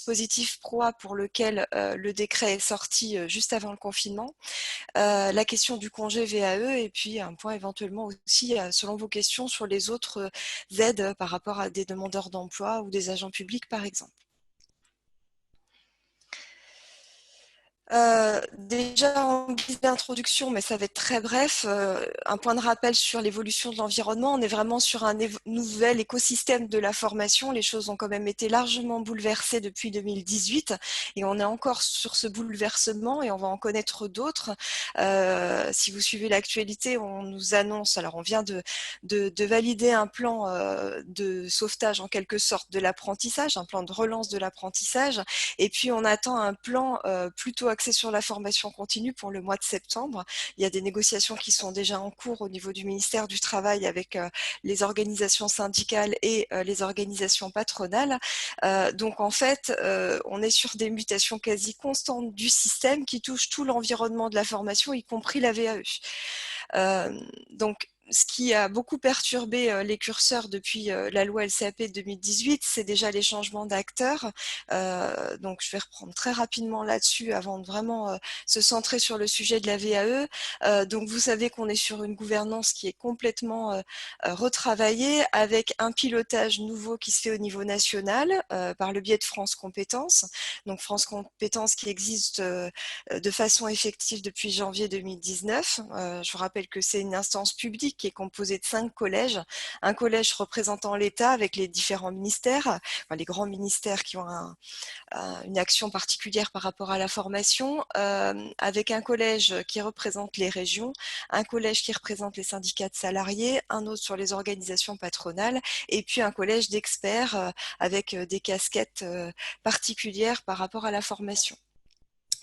dispositif PROA pour lequel le décret est sorti juste avant le confinement, la question du congé VAE et puis un point éventuellement aussi, selon vos questions, sur les autres aides par rapport à des demandeurs d'emploi ou des agents publics par exemple. Déjà en guise d'introduction, mais ça va être très bref, un point de rappel sur l'évolution de l'environnement. On est vraiment sur un nouvel écosystème de la formation. Les choses ont quand même été largement bouleversées depuis 2018 et on est encore sur ce bouleversement et on va en connaître d'autres. Si vous suivez l'actualité, on nous annonce, alors on vient de valider un plan de sauvetage en quelque sorte de l'apprentissage, un plan de relance de l'apprentissage, et puis on attend un plan plutôt axé sur la formation continue pour le mois de septembre. Il y a des négociations qui sont déjà en cours au niveau du ministère du Travail avec les organisations syndicales et les organisations patronales. Donc en fait, on est sur des mutations quasi constantes du système qui touchent tout l'environnement de la formation, y compris la VAE. Donc ce qui a beaucoup perturbé les curseurs depuis la loi LCAP 2018, c'est déjà les changements d'acteurs. Donc je vais reprendre très rapidement là-dessus avant de vraiment se centrer sur le sujet de la VAE. Donc vous savez qu'on est sur une gouvernance qui est complètement retravaillée avec un pilotage nouveau qui se fait au niveau national par le biais de France Compétences. Donc France Compétences qui existe de façon effective depuis janvier 2019. Je vous rappelle que c'est une instance publique qui est composée de 5 collèges. Un collège représentant l'État avec les différents ministères, enfin, les grands ministères qui ont une action particulière par rapport à la formation, avec un collège qui représente les régions, un collège qui représente les syndicats de salariés, un autre sur les organisations patronales, et puis un collège d'experts avec des casquettes particulières par rapport à la formation.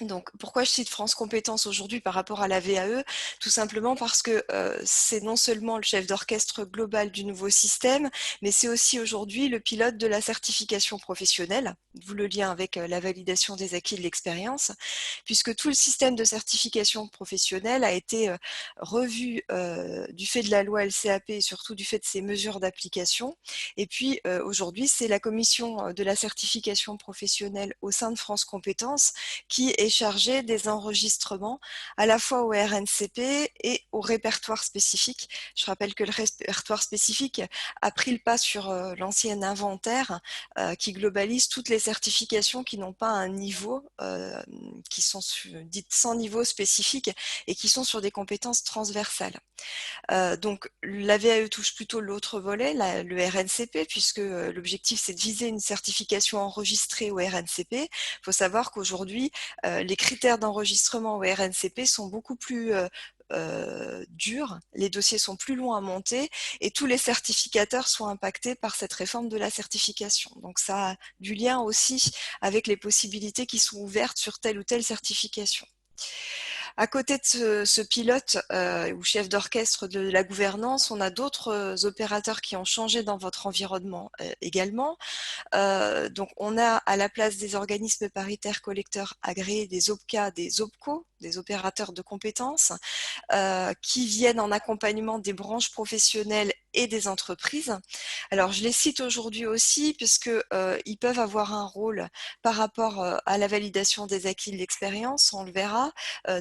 Donc, pourquoi je cite France Compétences aujourd'hui par rapport à la VAE? Tout simplement parce que c'est non seulement le chef d'orchestre global du nouveau système, mais c'est aussi aujourd'hui le pilote de la certification professionnelle, d'où le lien avec la validation des acquis de l'expérience, puisque tout le système de certification professionnelle a été revu du fait de la loi LCAP et surtout du fait de ses mesures d'application. Et puis aujourd'hui, c'est la commission de la certification professionnelle au sein de France Compétences qui est chargé des enregistrements à la fois au RNCP et au répertoire spécifique. Je rappelle que le répertoire spécifique a pris le pas sur l'ancien inventaire qui globalise toutes les certifications qui n'ont pas un niveau, qui sont dites sans niveau spécifique et qui sont sur des compétences transversales. Donc la VAE touche plutôt l'autre volet, le RNCP, puisque l'objectif c'est de viser une certification enregistrée au RNCP. Il faut savoir qu'aujourd'hui, les critères d'enregistrement au RNCP sont beaucoup plus durs, les dossiers sont plus longs à monter et tous les certificateurs sont impactés par cette réforme de la certification. Donc ça a du lien aussi avec les possibilités qui sont ouvertes sur telle ou telle certification. À côté de ce pilote ou chef d'orchestre de la gouvernance, on a d'autres opérateurs qui ont changé dans votre environnement également. Donc on a à la place des organismes paritaires collecteurs agréés des OPCA, des OPCO, des opérateurs de compétences, qui viennent en accompagnement des branches professionnelles et des entreprises. Alors je les cite aujourd'hui aussi puisque ils peuvent avoir un rôle par rapport à la validation des acquis de l'expérience, on le verra,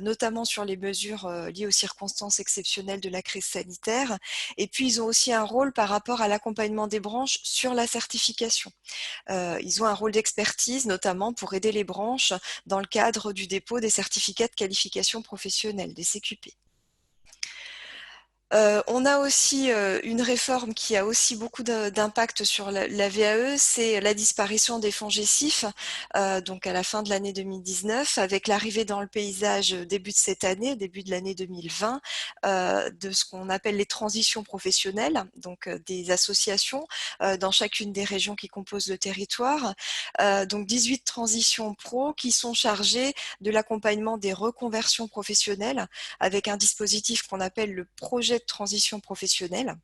notamment sur les mesures liées aux circonstances exceptionnelles de la crise sanitaire. Et puis ils ont aussi un rôle par rapport à l'accompagnement des branches sur la certification. Ils ont un rôle d'expertise, notamment pour aider les branches dans le cadre du dépôt des certificats de qualification professionnelle, des CQP. On a aussi une réforme qui a aussi beaucoup d'impact sur la VAE, c'est la disparition des fonds GESIF, donc à la fin de l'année 2019, avec l'arrivée dans le paysage début de cette année, début de l'année 2020, de ce qu'on appelle les transitions professionnelles, donc des associations dans chacune des régions qui composent le territoire, donc 18 transitions pro qui sont chargées de l'accompagnement des reconversions professionnelles avec un dispositif qu'on appelle le projet de transition professionnelle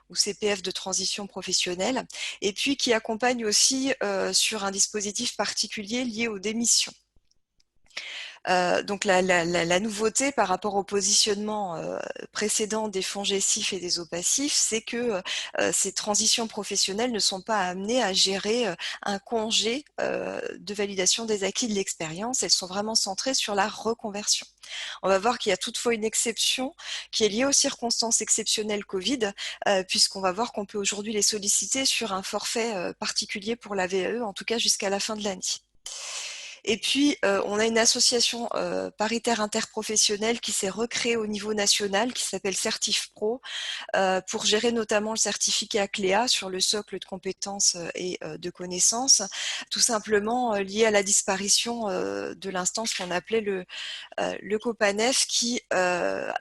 ou CPF de transition professionnelle, et puis qui accompagne aussi sur un dispositif particulier lié aux démissions. Donc la nouveauté par rapport au positionnement précédent des FONGECIF et des OPACIF, c'est que ces transitions professionnelles ne sont pas amenées à gérer un congé de validation des acquis de l'expérience. Elles sont vraiment centrées sur la reconversion. On va voir qu'il y a toutefois une exception qui est liée aux circonstances exceptionnelles Covid, puisqu'on va voir qu'on peut aujourd'hui les solliciter sur un forfait particulier pour la VAE, en tout cas jusqu'à la fin de l'année. Et puis, on a une association paritaire interprofessionnelle qui s'est recréée au niveau national, qui s'appelle CertifPro, pour gérer notamment le certificat CLEA sur le socle de compétences et de connaissances, tout simplement lié à la disparition de l'instance qu'on appelait le COPANEF, qui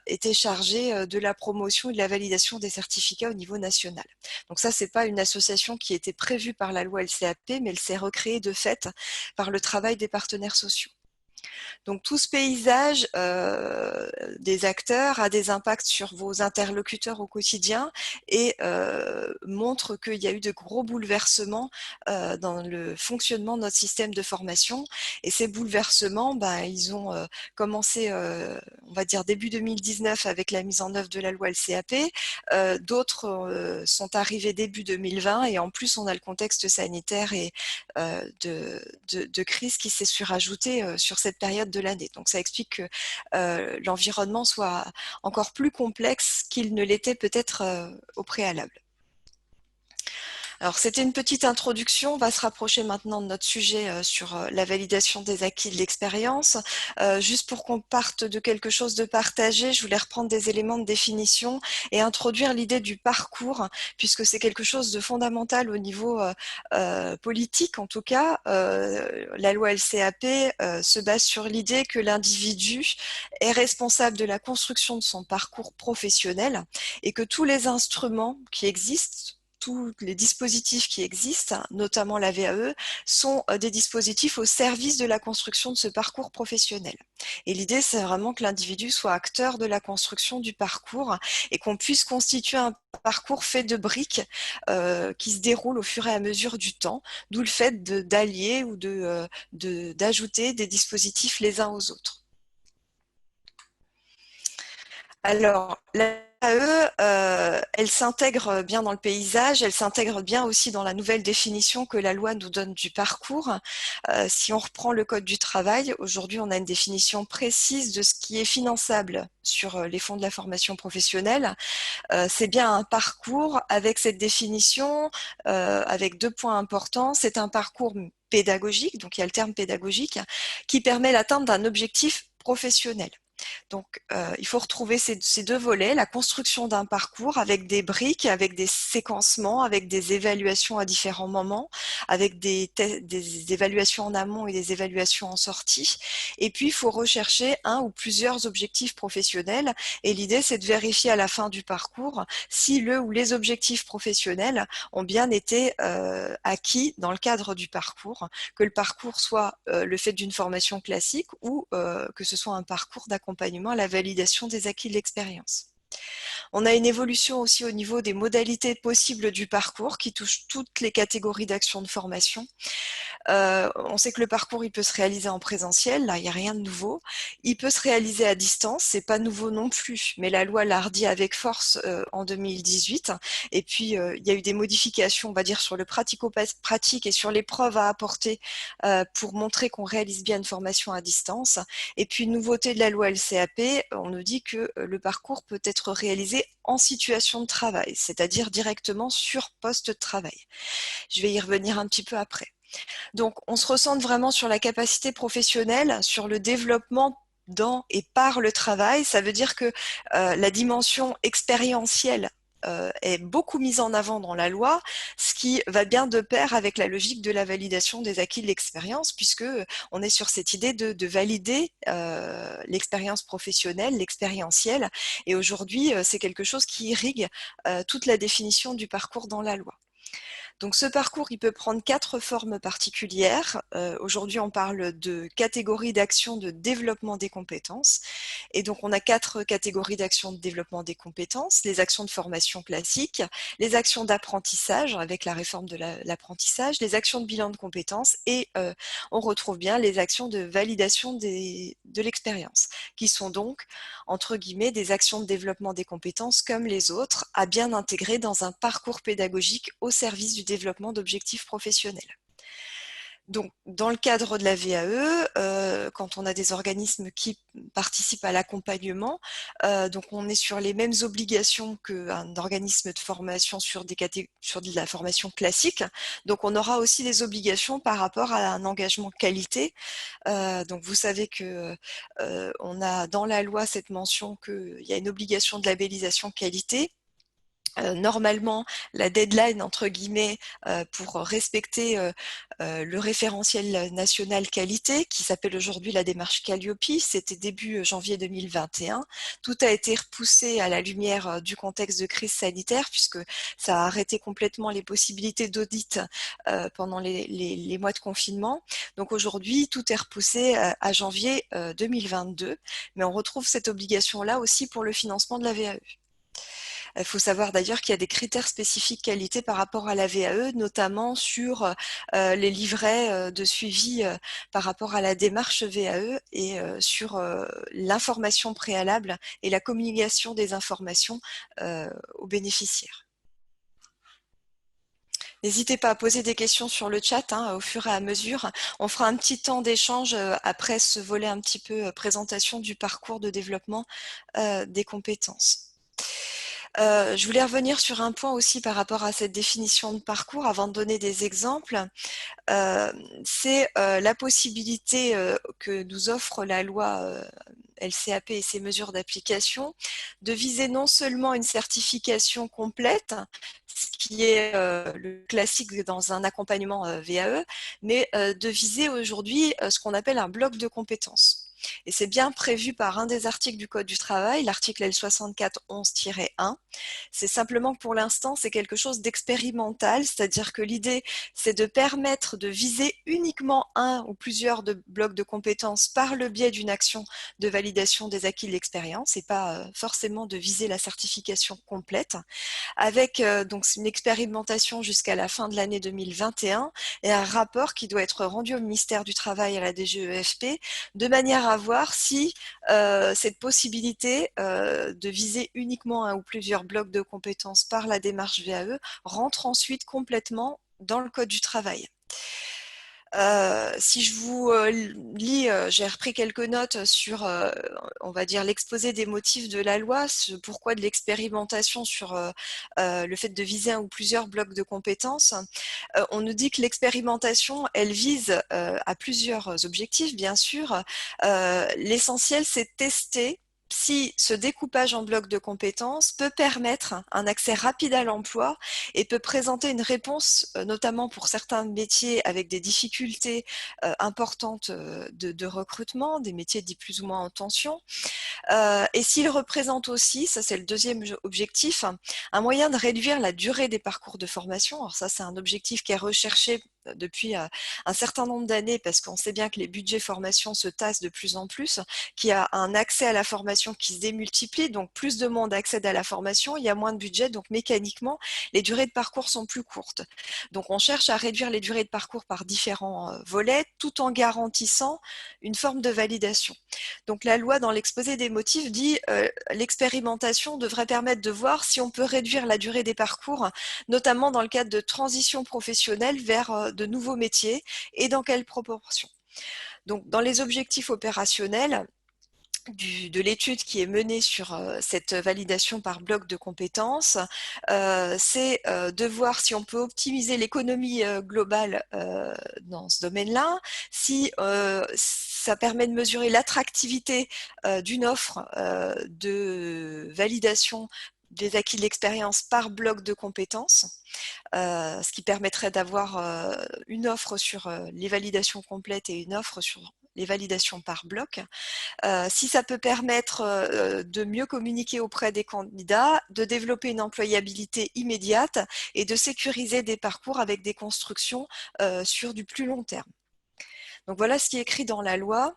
était chargé de la promotion et de la validation des certificats au niveau national. Donc ça, c'est pas une association qui était prévue par la loi LCAP, mais elle s'est recréée de fait par le travail des partenaires sociaux. Donc tout ce paysage des acteurs a des impacts sur vos interlocuteurs au quotidien et montre qu'il y a eu de gros bouleversements dans le fonctionnement de notre système de formation. Et ces bouleversements, ils ont commencé, on va dire, début 2019 avec la mise en œuvre de la loi LCAP. D'autres sont arrivés début 2020 et en plus, on a le contexte sanitaire et de crise qui s'est surajouté sur cette période de l'année. Donc ça explique que l'environnement soit encore plus complexe qu'il ne l'était peut-être au préalable. Alors c'était une petite introduction, on va se rapprocher maintenant de notre sujet sur la validation des acquis de l'expérience. Juste pour qu'on parte de quelque chose de partagé, je voulais reprendre des éléments de définition et introduire l'idée du parcours, puisque c'est quelque chose de fondamental au niveau politique en tout cas. La loi LCAP se base sur l'idée que l'individu est responsable de la construction de son parcours professionnel et que tous les instruments qui existent, tous les dispositifs qui existent, notamment la VAE, sont des dispositifs au service de la construction de ce parcours professionnel. Et l'idée, c'est vraiment que l'individu soit acteur de la construction du parcours et qu'on puisse constituer un parcours fait de briques qui se déroulent au fur et à mesure du temps, d'où le fait d'allier ou d'ajouter des dispositifs les uns aux autres. Alors, la VAE, elle s'intègre bien dans le paysage, elle s'intègre bien aussi dans la nouvelle définition que la loi nous donne du parcours. Si on reprend le Code du travail, aujourd'hui on a une définition précise de ce qui est finançable sur les fonds de la formation professionnelle. C'est bien un parcours avec cette définition, avec 2 points importants. C'est un parcours pédagogique, donc il y a le terme pédagogique, qui permet l'atteinte d'un objectif professionnel. Donc, il faut retrouver ces 2 volets, la construction d'un parcours avec des briques, avec des séquencements, avec des évaluations à différents moments, avec des évaluations en amont et des évaluations en sortie. Et puis, il faut rechercher un ou plusieurs objectifs professionnels. Et l'idée, c'est de vérifier à la fin du parcours si le ou les objectifs professionnels ont bien été acquis dans le cadre du parcours, que le parcours soit le fait d'une formation classique ou que ce soit un parcours d'accompagnement à la validation des acquis de l'expérience. On a une évolution aussi au niveau des modalités possibles du parcours qui touche toutes les catégories d'actions de formation. On sait que le parcours, il peut se réaliser en présentiel, là, il n'y a rien de nouveau. Il peut se réaliser à distance, c'est pas nouveau non plus, mais la loi l'a redit avec force en 2018. Et puis, il y a eu des modifications, on va dire, sur le pratico-pratique et sur les preuves à apporter pour montrer qu'on réalise bien une formation à distance. Et puis, nouveauté de la loi LCAP, on nous dit que le parcours peut être réalisé en situation de travail, c'est-à-dire directement sur poste de travail. Je vais y revenir un petit peu après. Donc, on se ressente vraiment sur la capacité professionnelle, sur le développement dans et par le travail. Ça veut dire que la dimension expérientielle est beaucoup mise en avant dans la loi, ce qui va bien de pair avec la logique de la validation des acquis de l'expérience, puisque on est sur cette idée de valider l'expérience professionnelle, l'expérientiel. Et aujourd'hui, c'est quelque chose qui irrigue toute la définition du parcours dans la loi. Donc ce parcours, il peut prendre 4 formes particulières. Aujourd'hui, on parle de catégories d'actions de développement des compétences. Et donc, on a 4 catégories d'actions de développement des compétences. Les actions de formation classiques, les actions d'apprentissage avec la réforme de l'apprentissage, les actions de bilan de compétences et on retrouve bien les actions de validation de l'expérience, qui sont donc, entre guillemets, des actions de développement des compétences comme les autres, à bien intégrer dans un parcours pédagogique au service du développement d'objectifs professionnels. Donc, dans le cadre de la VAE, quand on a des organismes qui participent à l'accompagnement, donc on est sur les mêmes obligations qu'un organisme de formation sur de la formation classique. Donc, on aura aussi des obligations par rapport à un engagement qualité. Donc, vous savez que on a dans la loi cette mention qu'il y a une obligation de labellisation qualité. Normalement, la deadline, entre guillemets, pour respecter le référentiel national qualité, qui s'appelle aujourd'hui la démarche Calliope, c'était début janvier 2021. Tout a été repoussé à la lumière du contexte de crise sanitaire, puisque ça a arrêté complètement les possibilités d'audit pendant les mois de confinement. Donc aujourd'hui, tout est repoussé à janvier 2022, mais on retrouve cette obligation-là aussi pour le financement de la VAE. Il faut savoir d'ailleurs qu'il y a des critères spécifiques qualité par rapport à la VAE, notamment sur les livrets de suivi par rapport à la démarche VAE et sur l'information préalable et la communication des informations aux bénéficiaires. N'hésitez pas à poser des questions sur le chat au fur et à mesure. On fera un petit temps d'échange après ce volet un petit peu présentation du parcours de développement des compétences. Je voulais revenir sur un point aussi par rapport à cette définition de parcours avant de donner des exemples. C'est la possibilité que nous offre la loi LCAP et ses mesures d'application de viser non seulement une certification complète, ce qui est le classique dans un accompagnement VAE, mais de viser aujourd'hui ce qu'on appelle un bloc de compétences. Et c'est bien prévu par un des articles du Code du travail, l'article L6411-1. C'est simplement que pour l'instant, c'est quelque chose d'expérimental, c'est-à-dire que l'idée, c'est de permettre de viser uniquement un ou plusieurs blocs de compétences par le biais d'une action de validation des acquis de l'expérience et pas forcément de viser la certification complète, avec donc une expérimentation jusqu'à la fin de l'année 2021 et un rapport qui doit être rendu au ministère du Travail et à la DGEFP de manière à voir si cette possibilité de viser uniquement un ou plusieurs blocs de compétences par la démarche VAE rentre ensuite complètement dans le Code du travail. Si je vous lis, j'ai repris quelques notes sur, on va dire, l'exposé des motifs de la loi, ce pourquoi de l'expérimentation sur le fait de viser un ou plusieurs blocs de compétences. On nous dit que l'expérimentation, elle vise à plusieurs objectifs, bien sûr. L'essentiel, c'est de tester si ce découpage en blocs de compétences peut permettre un accès rapide à l'emploi et peut présenter une réponse, notamment pour certains métiers avec des difficultés importantes de recrutement, des métiers dits plus ou moins en tension. Et s'il représente aussi, ça c'est le deuxième objectif, un moyen de réduire la durée des parcours de formation. Alors ça, c'est un objectif qui est recherché depuis un certain nombre d'années parce qu'on sait bien que les budgets formation se tassent de plus en plus, qu'il y a un accès à la formation qui se démultiplie, donc plus de monde accède à la formation, il y a moins de budget, donc mécaniquement, les durées de parcours sont plus courtes. Donc on cherche à réduire les durées de parcours par différents volets tout en garantissant une forme de validation. Donc la loi, dans l'exposé des motifs, dit l'expérimentation devrait permettre de voir si on peut réduire la durée des parcours, notamment dans le cadre de transition professionnelle vers de nouveaux métiers et dans quelle proportion. Donc dans les objectifs opérationnels, de l'étude qui est menée sur cette validation par bloc de compétences, c'est de voir si on peut optimiser l'économie globale dans ce domaine-là, si ça permet de mesurer l'attractivité d'une offre de validation des acquis de l'expérience par bloc de compétences, ce qui permettrait d'avoir une offre sur les validations complètes et une offre sur les validations par bloc. Si ça peut permettre de mieux communiquer auprès des candidats, de développer une employabilité immédiate et de sécuriser des parcours avec des constructions sur du plus long terme. Donc voilà ce qui est écrit dans la loi.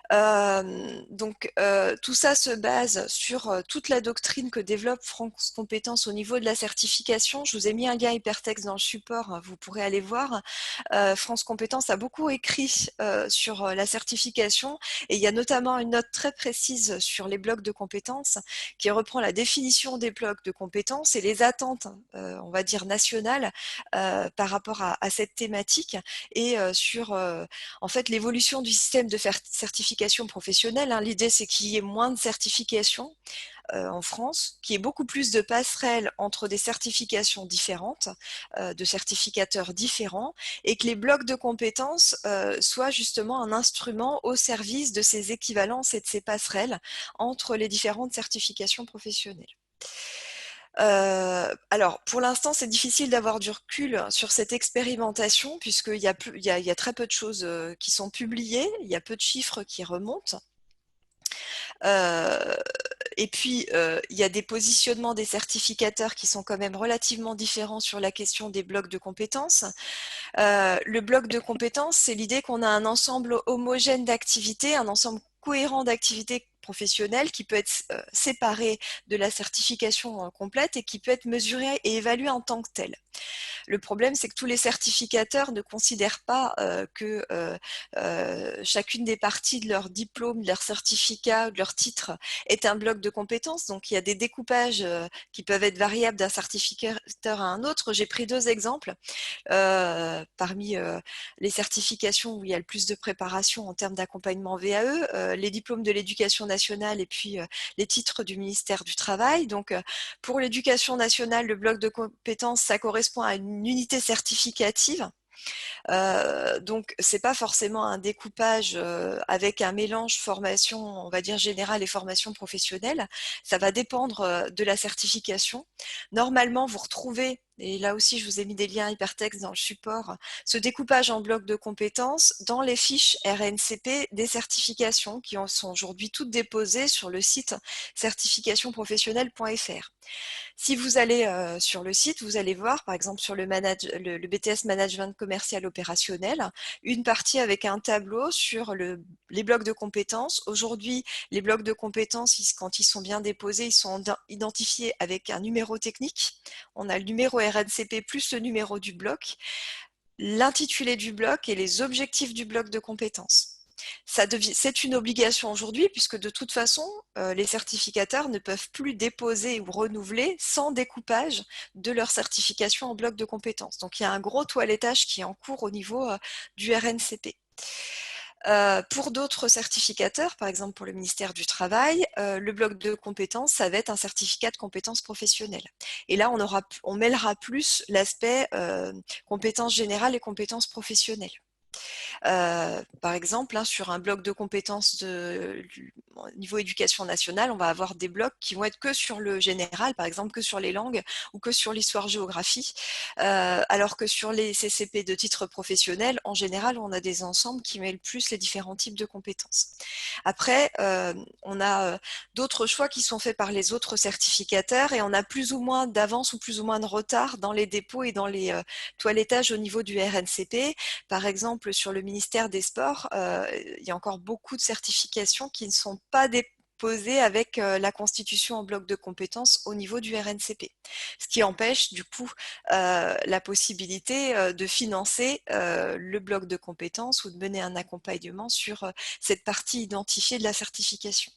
Tout ça se base sur toute la doctrine que développe France Compétences au niveau de la certification. Je vous ai mis un lien hypertexte dans le support, hein, vous pourrez aller voir. France Compétences a beaucoup écrit sur la certification et il y a notamment une note très précise sur les blocs de compétences qui reprend la définition des blocs de compétences et les attentes, on va dire nationales, par rapport à cette thématique et sur en fait l'évolution du système de certification professionnelle. Hein. L'idée, c'est qu'il y ait moins de certifications en France, qu'il y ait beaucoup plus de passerelles entre des certifications différentes, de certificateurs différents, et que les blocs de compétences soient justement un instrument au service de ces équivalences et de ces passerelles entre les différentes certifications professionnelles. Alors, pour l'instant, c'est difficile d'avoir du recul sur cette expérimentation puisqu'il y a très peu de choses qui sont publiées, il y a peu de chiffres qui remontent. Et puis, il y a des positionnements des certificateurs qui sont quand même relativement différents sur la question des blocs de compétences. Le bloc de compétences, c'est l'idée qu'on a un ensemble homogène d'activités, un ensemble cohérent d'activités professionnelles qui peut être séparé de la certification complète et qui peut être mesuré et évalué en tant que tel. Le problème, c'est que tous les certificateurs ne considèrent pas que chacune des parties de leur diplôme, de leur certificat, de leur titre est un bloc de compétences. Donc, il y a des découpages qui peuvent être variables d'un certificateur à un autre. J'ai pris deux exemples. Parmi les certifications où il y a le plus de préparation en termes d'accompagnement VAE, les diplômes de l'éducation nationale et puis les titres du ministère du Travail. Donc, pour l'éducation nationale, le bloc de compétences, ça correspond à une unité certificative. Donc, c'est pas forcément un découpage avec un mélange formation, on va dire générale et formation professionnelle. Ça va dépendre de la certification. Normalement, vous retrouvez, et là aussi je vous ai mis des liens hypertextes dans le support, ce découpage en blocs de compétences dans les fiches RNCP des certifications qui sont aujourd'hui toutes déposées sur le site certificationprofessionnelle.fr. Si vous allez sur le site, vous allez voir, par exemple, sur le BTS Management Commercial Opérationnel, une partie avec un tableau sur les blocs de compétences. Aujourd'hui, les blocs de compétences, quand ils sont bien déposés, ils sont identifiés avec un numéro technique. On a le numéro RNCP plus le numéro du bloc, l'intitulé du bloc et les objectifs du bloc de compétences. C'est une obligation aujourd'hui puisque de toute façon, les certificateurs ne peuvent plus déposer ou renouveler sans découpage de leur certification en bloc de compétences. Donc il y a un gros toilettage qui est en cours au niveau du RNCP. Pour d'autres certificateurs, par exemple pour le ministère du Travail, le bloc de compétences, ça va être un certificat de compétences professionnelles. Et là, on mêlera plus l'aspect compétences générales et compétences professionnelles. Par exemple, hein, sur un bloc de compétences niveau éducation nationale, on va avoir des blocs qui vont être que sur le général, par exemple que sur les langues ou que sur l'histoire-géographie, alors que sur les CCP de titre professionnel, en général, on a des ensembles qui mêlent plus les différents types de compétences. Après, on a d'autres choix qui sont faits par les autres certificateurs et on a plus ou moins d'avance ou plus ou moins de retard dans les dépôts et dans les toilettages au niveau du RNCP. Par exemple, sur le ministère des Sports, il y a encore beaucoup de certifications qui ne sont pas déposées avec la constitution en bloc de compétences au niveau du RNCP. Ce qui empêche du coup la possibilité de financer le bloc de compétences ou de mener un accompagnement sur cette partie identifiée de la certification.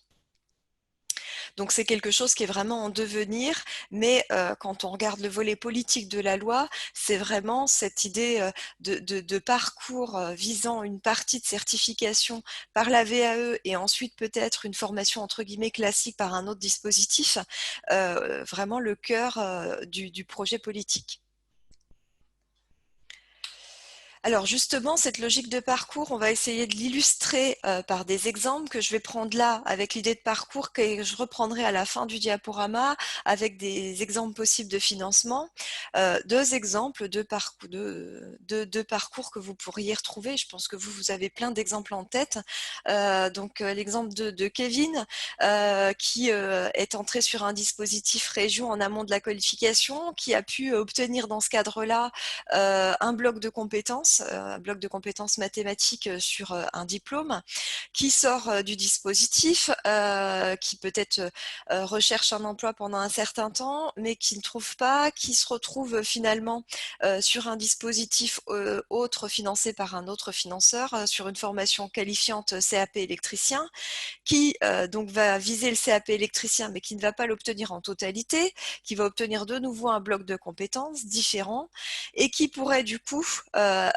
Donc c'est quelque chose qui est vraiment en devenir, mais quand on regarde le volet politique de la loi, c'est vraiment cette idée de parcours visant une partie de certification par la VAE et ensuite peut-être une formation entre guillemets classique par un autre dispositif, vraiment le cœur du projet politique. Alors justement, cette logique de parcours, on va essayer de l'illustrer par des exemples que je vais prendre là avec l'idée de parcours que je reprendrai à la fin du diaporama avec des exemples possibles de financement. Deux exemples de parcours que vous pourriez retrouver. Je pense que vous avez plein d'exemples en tête. Donc l'exemple de Kevin qui est entré sur un dispositif région en amont de la qualification, qui a pu obtenir dans ce cadre-là un bloc de compétences mathématiques sur un diplôme, qui sort du dispositif, qui peut-être recherche un emploi pendant un certain temps, mais qui ne trouve pas, qui se retrouve finalement sur un dispositif autre financé par un autre financeur, sur une formation qualifiante CAP électricien, qui donc va viser le CAP électricien, mais qui ne va pas l'obtenir en totalité, qui va obtenir de nouveau un bloc de compétences différent, et qui pourrait du coup,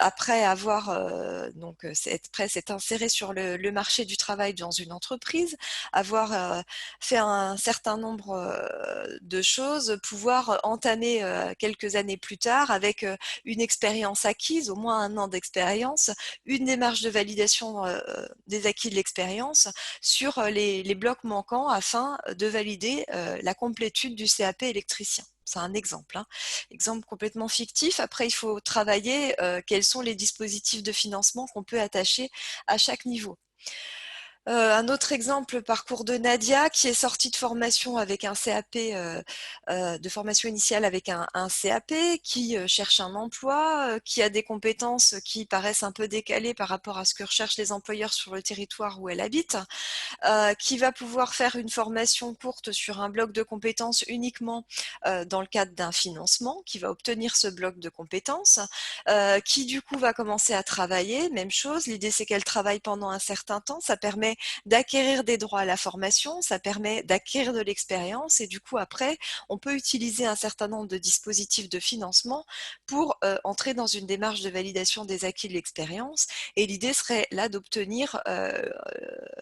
après avoir donc s'être inséré sur le marché du travail dans une entreprise, avoir fait un certain nombre de choses, pouvoir entamer quelques années plus tard avec une expérience acquise, au moins un an d'expérience, une démarche de validation des acquis de l'expérience sur les blocs manquants afin de valider la complétude du CAP électricien. C'est un exemple, hein. Exemple complètement fictif. Après, il faut travailler quels sont les dispositifs de financement qu'on peut attacher à chaque niveau. Un autre exemple, le parcours de Nadia, qui est sortie de formation avec un CAP, de formation initiale avec un CAP, qui cherche un emploi, qui a des compétences qui paraissent un peu décalées par rapport à ce que recherchent les employeurs sur le territoire où elle habite, qui va pouvoir faire une formation courte sur un bloc de compétences uniquement dans le cadre d'un financement, qui va obtenir ce bloc de compétences, qui du coup va commencer à travailler, même chose, l'idée c'est qu'elle travaille pendant un certain temps, ça permet d'acquérir des droits à la formation, ça permet d'acquérir de l'expérience et du coup après on peut utiliser un certain nombre de dispositifs de financement pour entrer dans une démarche de validation des acquis de l'expérience et l'idée serait là d'obtenir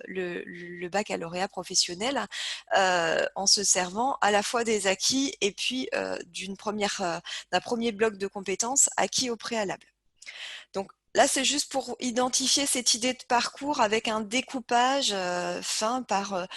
le baccalauréat professionnel en se servant à la fois des acquis et puis d'un premier bloc de compétences acquis au préalable. Donc là, c'est juste pour identifier cette idée de parcours avec un découpage fin par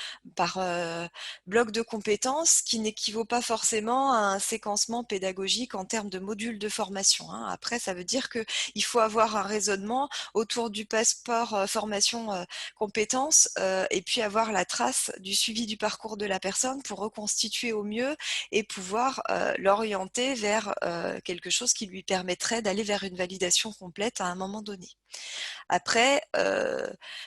bloc de compétences qui n'équivaut pas forcément à un séquencement pédagogique en termes de modules de formation, hein. Après, ça veut dire qu'il faut avoir un raisonnement autour du passeport formation compétences et puis avoir la trace du suivi du parcours de la personne pour reconstituer au mieux et pouvoir l'orienter vers quelque chose qui lui permettrait d'aller vers une validation complète à un moment donné. Après,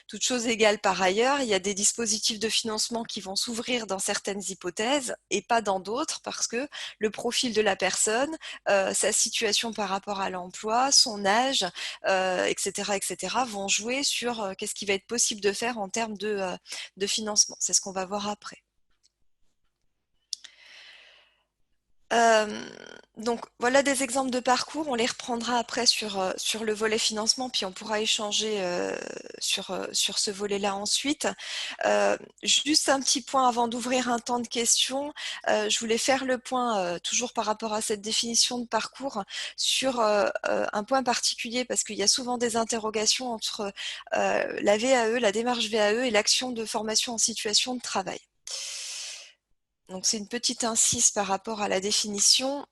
toute chose égale par ailleurs, il y a des dispositifs de financement qui vont s'ouvrir dans certaines hypothèses et pas dans d'autres parce que le profil de la personne, sa situation par rapport à l'emploi, son âge, etc., etc., vont jouer sur qu'est-ce qui va être possible de faire en termes de financement. C'est ce qu'on va voir après. Donc voilà des exemples de parcours, on les reprendra après sur le volet financement, puis on pourra échanger sur ce volet-là ensuite. Juste un petit point avant d'ouvrir un temps de questions, je voulais faire le point, toujours par rapport à cette définition de parcours, sur un point particulier, parce qu'il y a souvent des interrogations entre la VAE, la démarche VAE et l'action de formation en situation de travail. Donc c'est une petite incise par rapport à la définition.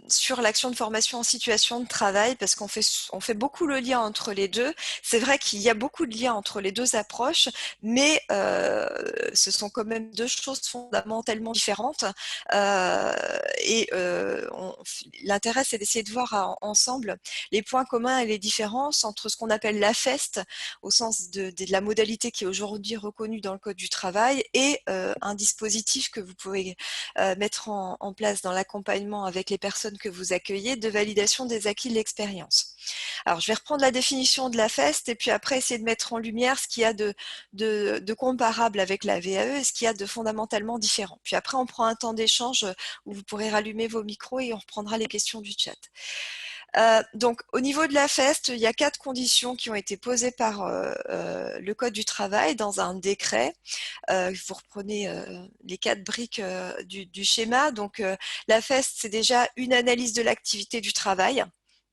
Sur l'action de formation en situation de travail, parce qu'on fait beaucoup le lien entre les deux. C'est vrai qu'il y a beaucoup de liens entre les deux approches, mais ce sont quand même deux choses fondamentalement différentes. Et l'intérêt, c'est d'essayer de voir ensemble les points communs et les différences entre ce qu'on appelle l'AFEST, au sens de la modalité qui est aujourd'hui reconnue dans le Code du travail, et un dispositif que vous pouvez mettre en place dans l'accompagnement avec les personnes que vous accueillez de validation des acquis de l'expérience. Alors, je vais reprendre la définition de la FEST et puis après essayer de mettre en lumière ce qu'il y a de comparable avec la VAE et ce qu'il y a de fondamentalement différent. Puis après, on prend un temps d'échange où vous pourrez rallumer vos micros et on reprendra les questions du chat. Donc, au niveau de la FEST, il y a 4 conditions qui ont été posées par le Code du travail dans un décret. Vous reprenez les 4 briques du schéma. Donc, la FEST, c'est déjà une analyse de l'activité du travail.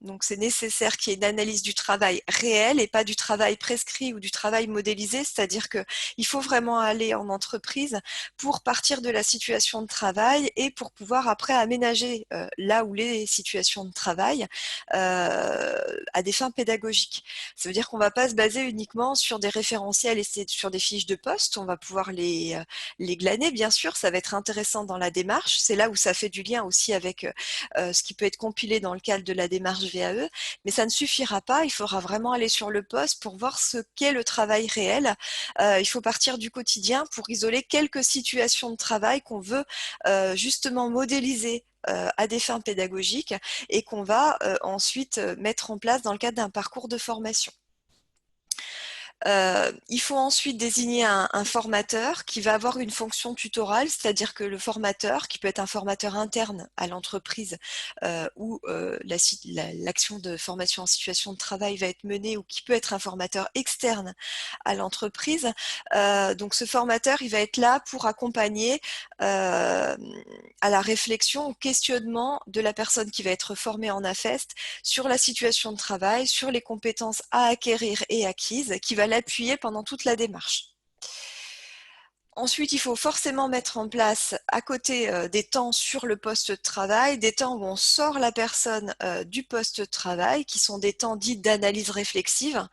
Donc, c'est nécessaire qu'il y ait une analyse du travail réel et pas du travail prescrit ou du travail modélisé. C'est-à-dire qu'il faut vraiment aller en entreprise pour partir de la situation de travail et pour pouvoir après aménager là où les situations de travail à des fins pédagogiques. Ça veut dire qu'on ne va pas se baser uniquement sur des référentiels et sur des fiches de poste. On va pouvoir les glaner, bien sûr. Ça va être intéressant dans la démarche. C'est là où ça fait du lien aussi avec ce qui peut être compilé dans le cadre de la démarche VAE, mais ça ne suffira pas, il faudra vraiment aller sur le poste pour voir ce qu'est le travail réel. Il faut partir du quotidien pour isoler quelques situations de travail qu'on veut justement modéliser à des fins pédagogiques et qu'on va ensuite mettre en place dans le cadre d'un parcours de formation. Il faut ensuite désigner un formateur qui va avoir une fonction tutorale, c'est-à-dire que le formateur, qui peut être un formateur interne à l'entreprise où l'action de formation en situation de travail va être menée, ou qui peut être un formateur externe à l'entreprise. Donc ce formateur, il va être là pour accompagner à la réflexion, au questionnement de la personne qui va être formée en AFEST sur la situation de travail, sur les compétences à acquérir et acquises, qui va l'appuyer pendant toute la démarche. Ensuite, il faut forcément mettre en place, à côté des temps sur le poste de travail, des temps où on sort la personne du poste de travail, qui sont des temps dits d'analyse réflexive.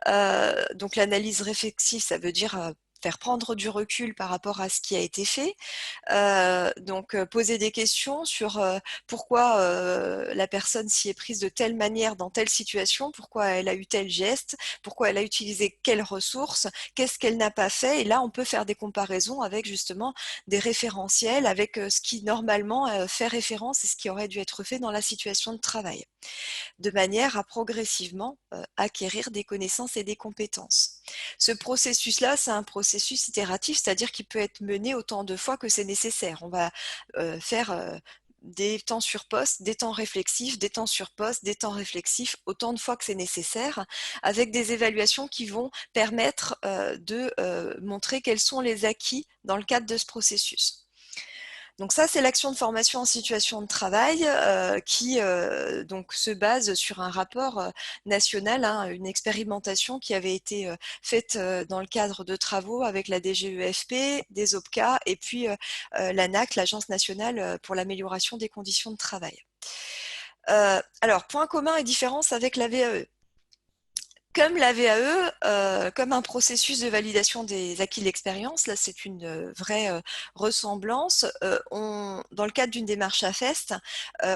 Donc l'analyse réflexive, ça veut dire faire prendre du recul par rapport à ce qui a été fait. Donc poser des questions sur pourquoi la personne s'y est prise de telle manière dans telle situation, pourquoi elle a eu tel geste, pourquoi elle a utilisé quelles ressources, qu'est-ce qu'elle n'a pas fait. Et là, on peut faire des comparaisons avec justement des référentiels, avec ce qui normalement fait référence et ce qui aurait dû être fait dans la situation de travail, de manière à progressivement acquérir des connaissances et des compétences. Ce processus-là, c'est un processus itératif, c'est-à-dire qu'il peut être mené autant de fois que c'est nécessaire. On va faire des temps sur poste, des temps réflexifs, des temps sur poste, des temps réflexifs, autant de fois que c'est nécessaire, avec des évaluations qui vont permettre de montrer quels sont les acquis dans le cadre de ce processus. Donc ça, c'est l'action de formation en situation de travail qui donc se base sur un rapport national, hein, une expérimentation qui avait été faite dans le cadre de travaux avec la DGEFP, des OPCA et puis l'ANAC, l'Agence nationale pour l'amélioration des conditions de travail. Alors, point commun et différence avec la VAE. Comme la VAE, comme un processus de validation des acquis de l'expérience, là c'est une vraie ressemblance. Dans le cadre d'une démarche AFEST,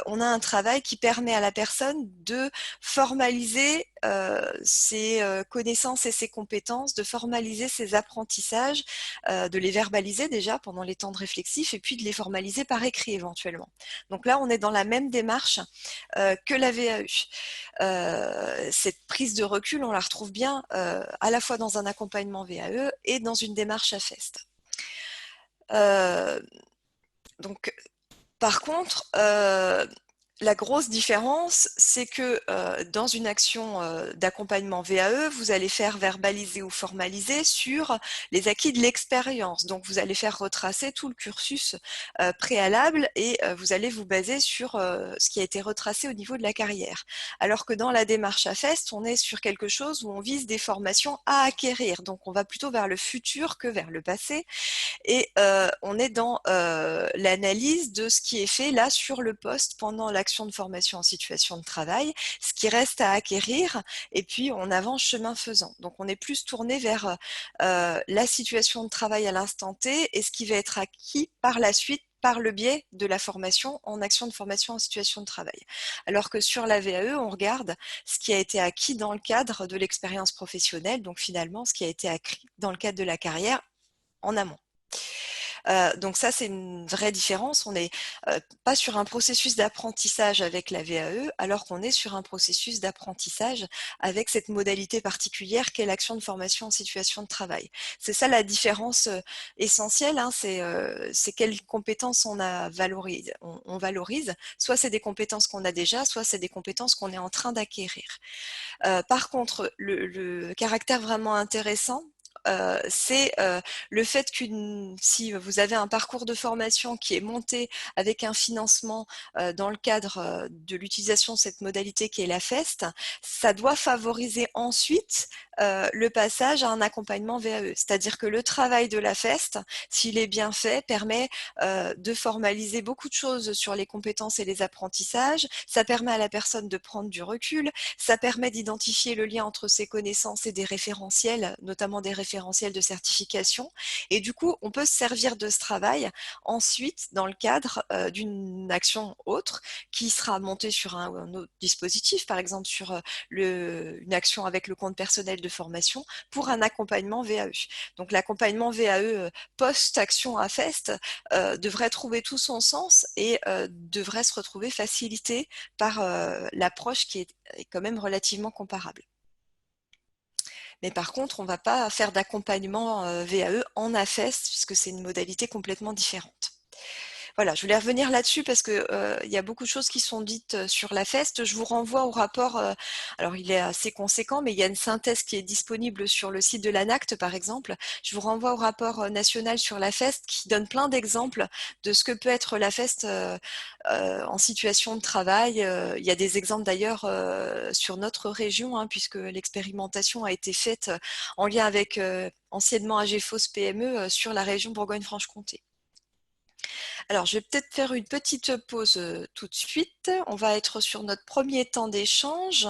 on a un travail qui permet à la personne de formaliser ses connaissances et ses compétences, de formaliser ses apprentissages, de les verbaliser déjà pendant les temps de réflexif et puis de les formaliser par écrit éventuellement. Donc là, on est dans la même démarche que la VAE. Cette prise de recul, on la retrouve bien à la fois dans un accompagnement VAE et dans une démarche AFEST. Donc, par contre, la grosse différence, c'est que dans une action d'accompagnement VAE, vous allez faire verbaliser ou formaliser sur les acquis de l'expérience. Donc, vous allez faire retracer tout le cursus préalable et vous allez vous baser sur ce qui a été retracé au niveau de la carrière. Alors que dans la démarche AFEST, on est sur quelque chose où on vise des formations à acquérir. Donc, on va plutôt vers le futur que vers le passé. Et on est dans l'analyse de ce qui est fait là sur le poste pendant l'action de formation en situation de travail, ce qui reste à acquérir, et puis on avance chemin faisant. Donc on est plus tourné vers la situation de travail à l'instant T et ce qui va être acquis par la suite par le biais de la formation en action de formation en situation de travail. Alors que sur la VAE, on regarde ce qui a été acquis dans le cadre de l'expérience professionnelle, donc finalement ce qui a été acquis dans le cadre de la carrière en amont. Donc ça, c'est une vraie différence. On n'est pas sur un processus d'apprentissage avec la VAE, alors qu'on est sur un processus d'apprentissage avec cette modalité particulière qu'est l'action de formation en situation de travail. C'est ça la différence essentielle, hein, c'est quelles compétences on valorise. Soit c'est des compétences qu'on a déjà, soit c'est des compétences qu'on est en train d'acquérir. Par contre, le caractère vraiment intéressant c'est le fait que si vous avez un parcours de formation qui est monté avec un financement dans le cadre de l'utilisation de cette modalité qui est la FEST, ça doit favoriser ensuite le passage à un accompagnement VAE. C'est-à-dire que le travail de la FEST, s'il est bien fait, permet de formaliser beaucoup de choses sur les compétences et les apprentissages. Ça permet à la personne de prendre du recul. Ça permet d'identifier le lien entre ses connaissances et des référentiels, notamment des référentiels de certification. Et du coup, on peut se servir de ce travail ensuite dans le cadre d'une action autre qui sera montée sur un autre dispositif, par exemple sur une action avec le compte personnel de formation pour un accompagnement VAE. Donc l'accompagnement VAE post-action à FEST devrait trouver tout son sens et devrait se retrouver facilité par l'approche qui est quand même relativement comparable. Mais par contre, on ne va pas faire d'accompagnement VAE en AFEST puisque c'est une modalité complètement différente. Voilà, je voulais revenir là-dessus parce que il y a beaucoup de choses qui sont dites sur la FEST. Je vous renvoie au rapport, alors il est assez conséquent, mais il y a une synthèse qui est disponible sur le site de l'ANACT, par exemple. Je vous renvoie au rapport national sur la FEST qui donne plein d'exemples de ce que peut être la FEST en situation de travail. Il y a des exemples d'ailleurs sur notre région, hein, puisque l'expérimentation a été faite en lien avec anciennement AGFOS PME sur la région Bourgogne-Franche-Comté. Alors, je vais peut-être faire une petite pause tout de suite. On va être sur notre premier temps d'échange.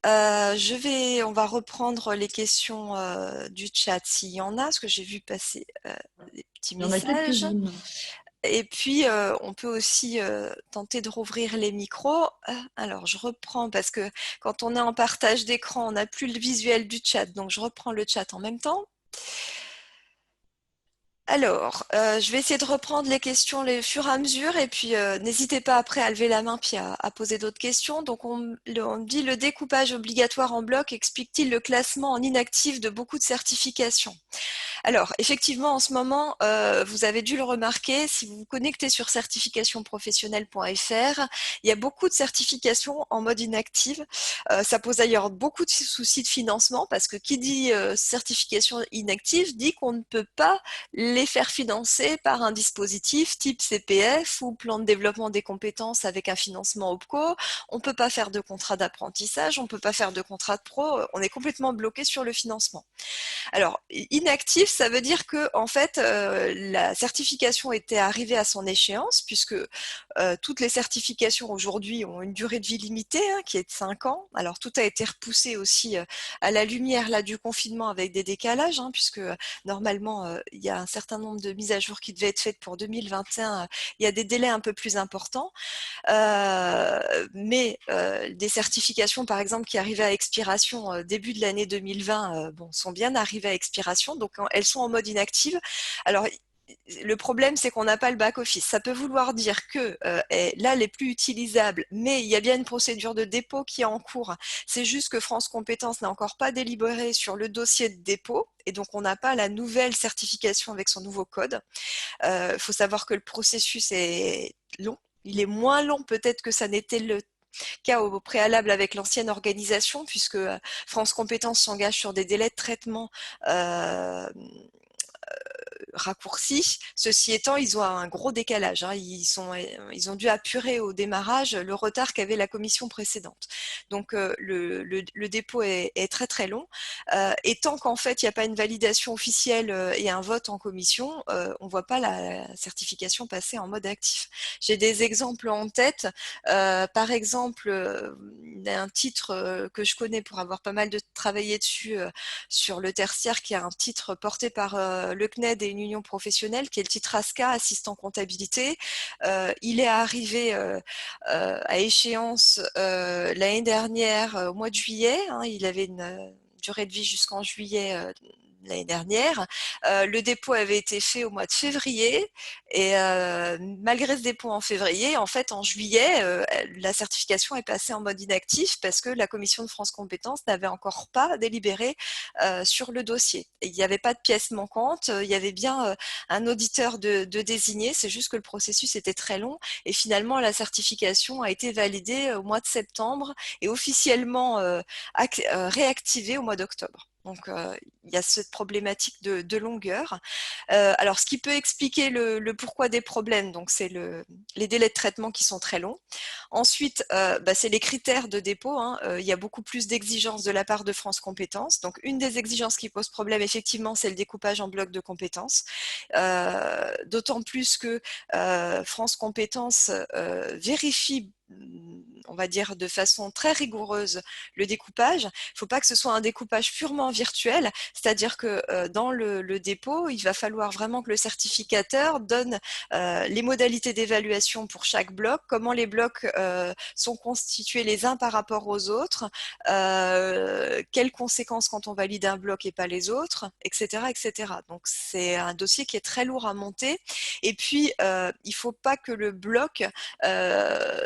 On va reprendre les questions du chat s'il y en a, parce que j'ai vu passer des petits Il y en a messages. quelques-unes. Et puis, on peut aussi tenter de rouvrir les micros. Alors, je reprends parce que quand on est en partage d'écran, on n'a plus le visuel du chat. Donc, je reprends le chat en même temps. Alors, je vais essayer de reprendre les questions au fur et à mesure et puis n'hésitez pas après à lever la main puis à poser d'autres questions. Donc, on me dit le découpage obligatoire en bloc explique-t-il le classement en inactif de beaucoup de certifications? Alors, effectivement, en ce moment, vous avez dû le remarquer, si vous vous connectez sur certificationprofessionnelle.fr, il y a beaucoup de certifications en mode inactive. Ça pose d'ailleurs beaucoup de soucis de financement parce que qui dit certification inactive dit qu'on ne peut pas les faire financer par un dispositif type CPF ou plan de développement des compétences avec un financement OPCO. On ne peut pas faire de contrat d'apprentissage, on ne peut pas faire de contrat de pro, on est complètement bloqué sur le financement. Alors, inactif, ça veut dire que en fait, la certification était arrivée à son échéance, puisque toutes les certifications aujourd'hui ont une durée de vie limitée, hein, qui est de 5 ans. Alors, tout a été repoussé aussi à la lumière là, du confinement avec des décalages, hein, puisque normalement, il y a un certain nombre de mises à jour qui devaient être faites pour 2021. Il y a des délais un peu plus importants. Mais des certifications, par exemple, qui arrivaient à expiration début de l'année 2020, sont bien arrivées à expiration, donc elles sont en mode inactive. Alors, le problème, c'est qu'on n'a pas le back-office. Ça peut vouloir dire que là, elle est plus utilisable, mais il y a bien une procédure de dépôt qui est en cours. C'est juste que France Compétences n'a encore pas délibéré sur le dossier de dépôt, et donc on n'a pas la nouvelle certification avec son nouveau code. Faut savoir que le processus est long. Il est moins long peut-être que ça n'était le cas au préalable avec l'ancienne organisation, puisque France Compétences s'engage sur des délais de traitement raccourcis. Ceci étant, ils ont un gros décalage. Hein. Ils ont dû apurer au démarrage le retard qu'avait la commission précédente. Donc, le dépôt est très très long. Et tant qu'en fait, il n'y a pas une validation officielle et un vote en commission, on ne voit pas la certification passer en mode actif. J'ai des exemples en tête. Par exemple, un titre que je connais pour avoir pas mal de travaillé dessus sur le tertiaire, qui a un titre porté par le CNED et une union professionnelle, qui est le titre ASCA, assistant comptabilité. Il est arrivé à échéance l'année dernière, au mois de juillet. Hein, il avait une durée de vie jusqu'en juillet l'année dernière. Le dépôt avait été fait au mois de février et malgré ce dépôt en février, en fait en juillet, la certification est passée en mode inactif parce que la commission de France Compétences n'avait encore pas délibéré sur le dossier. Et il n'y avait pas de pièces manquantes, il y avait bien un auditeur de désigné, c'est juste que le processus était très long et finalement la certification a été validée au mois de septembre et officiellement réactivée au mois d'octobre. Donc, il y a cette problématique de longueur. Alors, ce qui peut expliquer le pourquoi des problèmes, donc c'est les délais de traitement qui sont très longs. Ensuite, c'est les critères de dépôt. Hein. Il y a beaucoup plus d'exigences de la part de France Compétences. Donc, une des exigences qui pose problème, effectivement, c'est le découpage en blocs de compétences. D'autant plus que France Compétences vérifie, on va dire, de façon très rigoureuse le découpage. Il ne faut pas que ce soit un découpage purement virtuel, c'est-à-dire que dans le dépôt, il va falloir vraiment que le certificateur donne les modalités d'évaluation pour chaque bloc, comment les blocs sont constitués les uns par rapport aux autres, quelles conséquences quand on valide un bloc et pas les autres, etc., etc. Donc c'est un dossier qui est très lourd à monter. Et puis, il ne faut pas que le bloc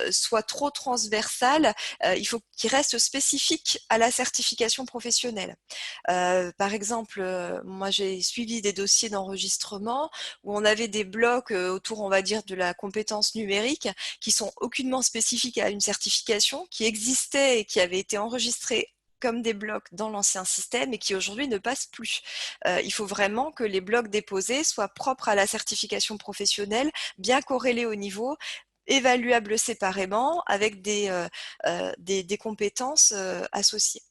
soit trop transversal, il faut qu'il reste spécifique à la certification professionnelle. Par exemple, moi j'ai suivi des dossiers d'enregistrement où on avait des blocs autour, on va dire, de la compétence numérique qui sont aucunement spécifiques à une certification, qui existaient et qui avaient été enregistrés comme des blocs dans l'ancien système et qui aujourd'hui ne passent plus. Il faut vraiment que les blocs déposés soient propres à la certification professionnelle, bien corrélés au niveau, évaluables séparément avec des compétences associées.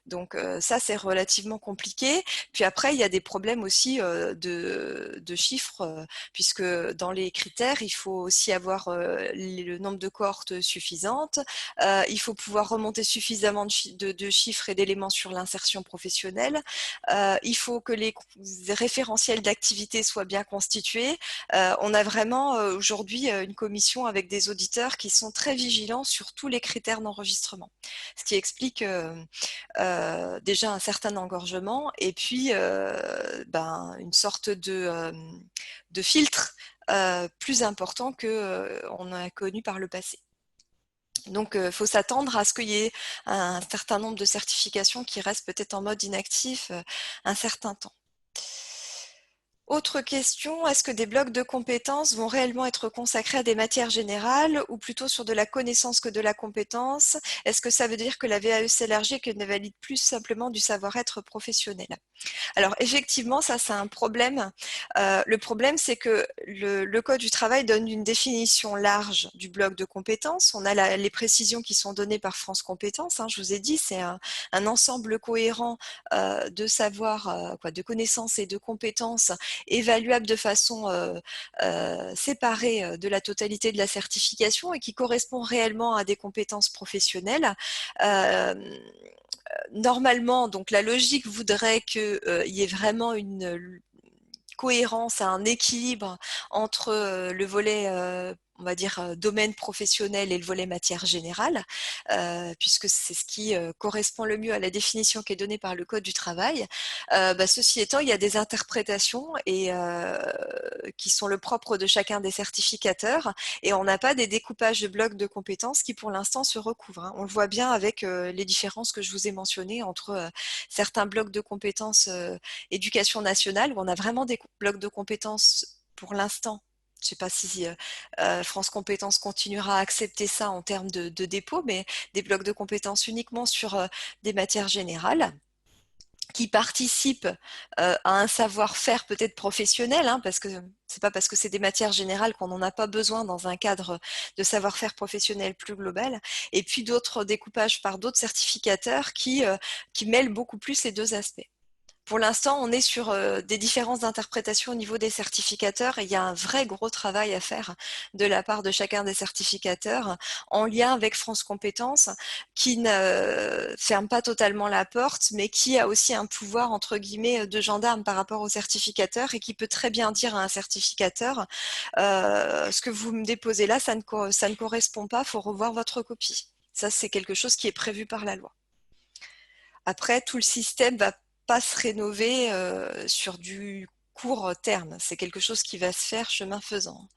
Donc ça, c'est relativement compliqué. Puis après, il y a des problèmes aussi de chiffres, puisque dans les critères, il faut aussi avoir le nombre de cohortes suffisantes. Il faut pouvoir remonter suffisamment de chiffres et d'éléments sur l'insertion professionnelle. Il faut que les référentiels d'activité soient bien constitués. On a vraiment aujourd'hui une commission avec des auditeurs qui sont très vigilants sur tous les critères d'enregistrement, ce qui explique déjà un certain engorgement et puis une sorte de filtre plus important qu'on a connu par le passé. Donc, il faut s'attendre à ce qu'il y ait un certain nombre de certifications qui restent peut-être en mode inactif un certain temps. Autre question, est-ce que des blocs de compétences vont réellement être consacrés à des matières générales ou plutôt sur de la connaissance que de la compétence? Est-ce que ça veut dire que la VAE s'élargit et qu'elle ne valide plus simplement du savoir-être professionnel? Alors effectivement, ça c'est un problème. Le problème, c'est que le Code du travail donne une définition large du bloc de compétences. On a les précisions qui sont données par France Compétences. Hein, je vous ai dit, c'est un ensemble cohérent de savoir, de connaissances et de compétences évaluables de façon séparée de la totalité de la certification et qui correspond réellement à des compétences professionnelles. Normalement, donc la logique voudrait qu'il y ait vraiment une cohérence, un équilibre entre le volet on va dire domaine professionnel et le volet matière générale, puisque c'est ce qui correspond le mieux à la définition qui est donnée par le Code du travail. Ceci étant, il y a des interprétations et qui sont le propre de chacun des certificateurs et on n'a pas des découpages de blocs de compétences qui pour l'instant se recouvrent. Hein. On le voit bien avec les différences que je vous ai mentionnées entre certains blocs de compétences éducation nationale où on a vraiment des blocs de compétences pour l'instant. Je ne sais pas si France Compétences continuera à accepter ça en termes de dépôt, mais des blocs de compétences uniquement sur des matières générales qui participent à un savoir-faire peut-être professionnel, hein, parce que c'est pas parce que c'est des matières générales qu'on n'en a pas besoin dans un cadre de savoir-faire professionnel plus global, et puis d'autres découpages par d'autres certificateurs qui mêlent beaucoup plus les deux aspects. Pour l'instant, on est sur des différences d'interprétation au niveau des certificateurs et il y a un vrai gros travail à faire de la part de chacun des certificateurs en lien avec France Compétences qui ne ferme pas totalement la porte mais qui a aussi un pouvoir entre guillemets de gendarme par rapport aux certificateurs et qui peut très bien dire à un certificateur ce que vous me déposez là, ça ne correspond pas, il faut revoir votre copie. Ça, c'est quelque chose qui est prévu par la loi. Après, tout le système va pas se rénover sur du court terme. C'est quelque chose qui va se faire chemin faisant.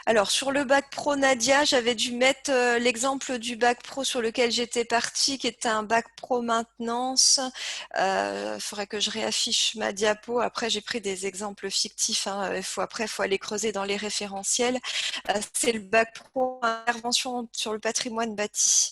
Alors, sur le bac pro Nadia, j'avais dû mettre l'exemple du bac pro sur lequel j'étais partie, qui était un bac pro maintenance. Il faudrait que je réaffiche ma diapo. Après, j'ai pris des exemples fictifs. Hein. Après, il faut aller creuser dans les référentiels. C'est le bac pro intervention sur le patrimoine bâti.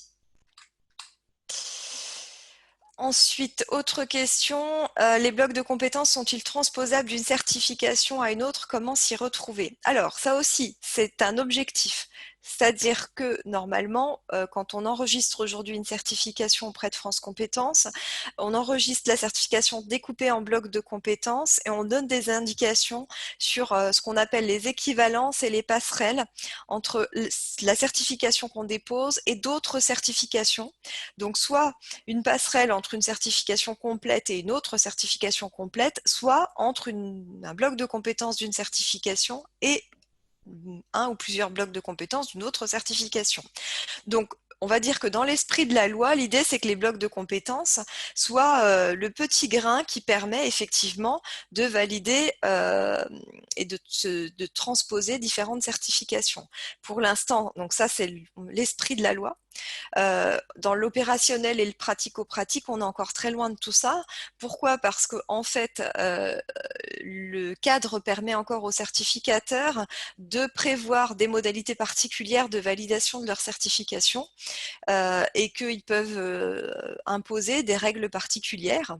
Ensuite, autre question, les blocs de compétences sont-ils transposables d'une certification à une autre? Comment s'y retrouver? Alors, ça aussi, c'est un objectif. C'est-à-dire que normalement, quand on enregistre aujourd'hui une certification auprès de France Compétences, on enregistre la certification découpée en blocs de compétences et on donne des indications sur ce qu'on appelle les équivalences et les passerelles entre la certification qu'on dépose et d'autres certifications. Donc, soit une passerelle entre une certification complète et une autre certification complète, soit entre un bloc de compétences d'une certification et un ou plusieurs blocs de compétences d'une autre certification. Donc, on va dire que dans l'esprit de la loi, l'idée, c'est que les blocs de compétences soient le petit grain qui permet effectivement de valider et de transposer différentes certifications. Pour l'instant, donc ça, c'est l'esprit de la loi. Dans l'opérationnel et le pratico-pratique, on est encore très loin de tout ça. Pourquoi? Parce que en fait, le cadre permet encore aux certificateurs de prévoir des modalités particulières de validation de leur certification et qu'ils peuvent imposer des règles particulières.